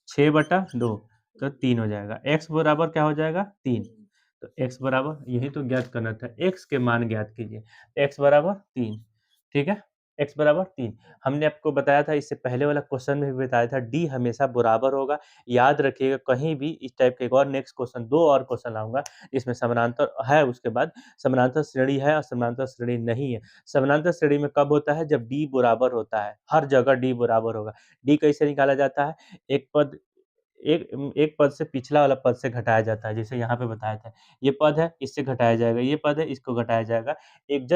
6/2 तो 3 हो जाएगा, x बराबर क्या हो जाएगा 3, तो x बराबर यही तो ज्ञात करना था, x के मान ज्ञात कीजिए, x बराबर 3, ठीक है, x बराबर 3। हमने आपको बताया था इससे पहले वाला क्वेश्चन में भी बताया था d हमेशा बराबर होगा, याद रखिएगा कहीं भी इस टाइप के एक और नेक्स्ट क्वेश्चन 2 और क्वेश्चन लाऊंगा इसमें समानांतर है, उसके बाद समानांतर श्रेणी है और समानांतर श्रेणी नहीं है। समानांतर श्रेणी में कब होता है जब d बराबर होता है, हर जगह d बराबर होगा। d कैसे निकाला जाता है, एक पद एक पद से पिछला वाला पद से घटाया जाता है, जैसे यहाँ पे बताया था, ये पद है इससे घटाया जाएगा, ये पद है इसको घटाया जाएगा, एक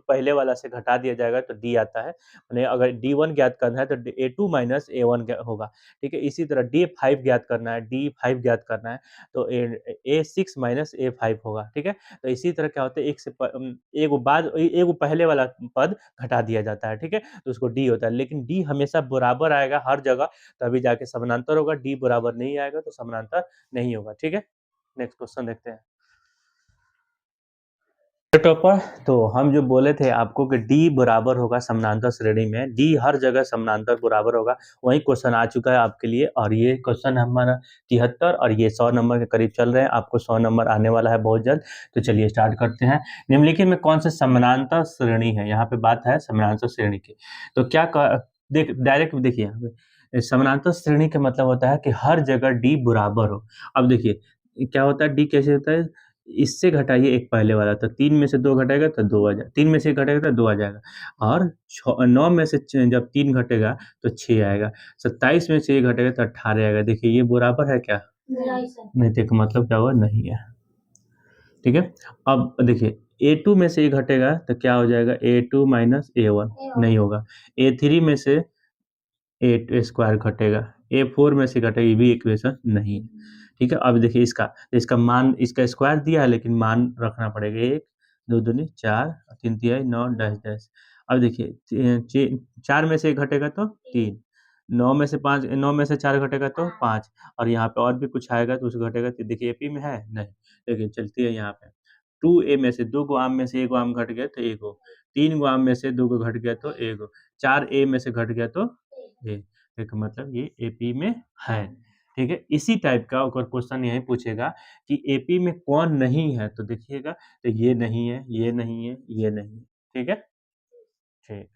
पहले वाला से घटा दिया जाएगा तो डी आता है, माने अगर d1 ज्ञात करना है तो a2 माइनस a1 होगा, ठीक है। इसी तरह d5 ज्ञात करना है, d5 ज्ञात करना है तो a6 माइनस a5 होगा, ठीक है। तो इसी तरह क्या होता है एक पहले वाला पद घटा दिया जाता है, ठीक है, तो उसको डी होता है, लेकिन डी हमेशा बराबर आएगा हर जगह, तभी जाके समानांतर होगा, डी बराबर नहीं आएगा तो समानांतर नहीं होगा, ठीक है। नेक्स्ट क्वेश्चन देखते हैं टॉपर। तो हम जो बोले थे आपको कि डी बराबर होगा समानांतर श्रेणी में, डी हर जगह समानांतर बराबर होगा, वही क्वेश्चन आ चुका है आपके लिए, और ये क्वेश्चन हमारा 73 और ये 100 नंबर के करीब चल रहे हैं, आपको 100 नंबर आने वाला है बहुत जल्द। तो चलिए स्टार्ट करते हैं। निम्नलिखित में कौन से समानांतर श्रेणी है, यहाँ पे बात है समानांतर श्रेणी की, तो डायरेक्ट देखिए यहाँ पे समानांतर श्रेणी का मतलब होता है कि हर जगह डी बराबर हो। अब देखिए क्या होता है, डी कैसे होता है, इससे घटाइए एक पहले वाला, तो 3 में से 2 घटेगा तो 2 आ जाएगा, 3 में से 1 घटेगा तो 2 आ जाएगा, और 9 में से जब 3 घटेगा तो 6 आएगा, 27 में से 1 घटेगा तो 18 आएगा। देखिए ये बराबर है क्या, नहीं, देखो मतलब क्या हुआ, नहीं है, ठीक है। अब देखिए a2 में से 1 घटेगा तो क्या हो जाएगा, a2 माइनस a1 नहीं होगा, a3 में से 8 स्क्वायर घटेगा, a4 में से घटेगा, ये भी इक्वेशन नहीं है, ठीक है। अब देखिए इसका मान, इसका स्क्वायर दिया है लेकिन मान रखना पड़ेगा, 1 2 दूनी 4 3 तिहाई 9 डैश डैश। अब देखिए 4 में से 1 घटेगा तो 3, 9 में से 4 घटेगा तो 5, और यहाँ पे और भी कुछ आएगा तो उसको घटेगा, तो देखिए एपी में है नहीं, लेकिन चलती है यहाँ पे 2a में से 2 गो आम में से 1 गो आम घट गया तो 1 गो, 3 गो आम में से 2 गो घट गया तो 1 गो, 4a में से घट गया तो ए, एक मतलब ये एपी में है, ठीक है। इसी टाइप का अगर क्वेश्चन यही पूछेगा कि एपी में कौन नहीं है, तो देखिएगा तो ये नहीं है, ये नहीं है, ये नहीं है, ठीक है, ठीक।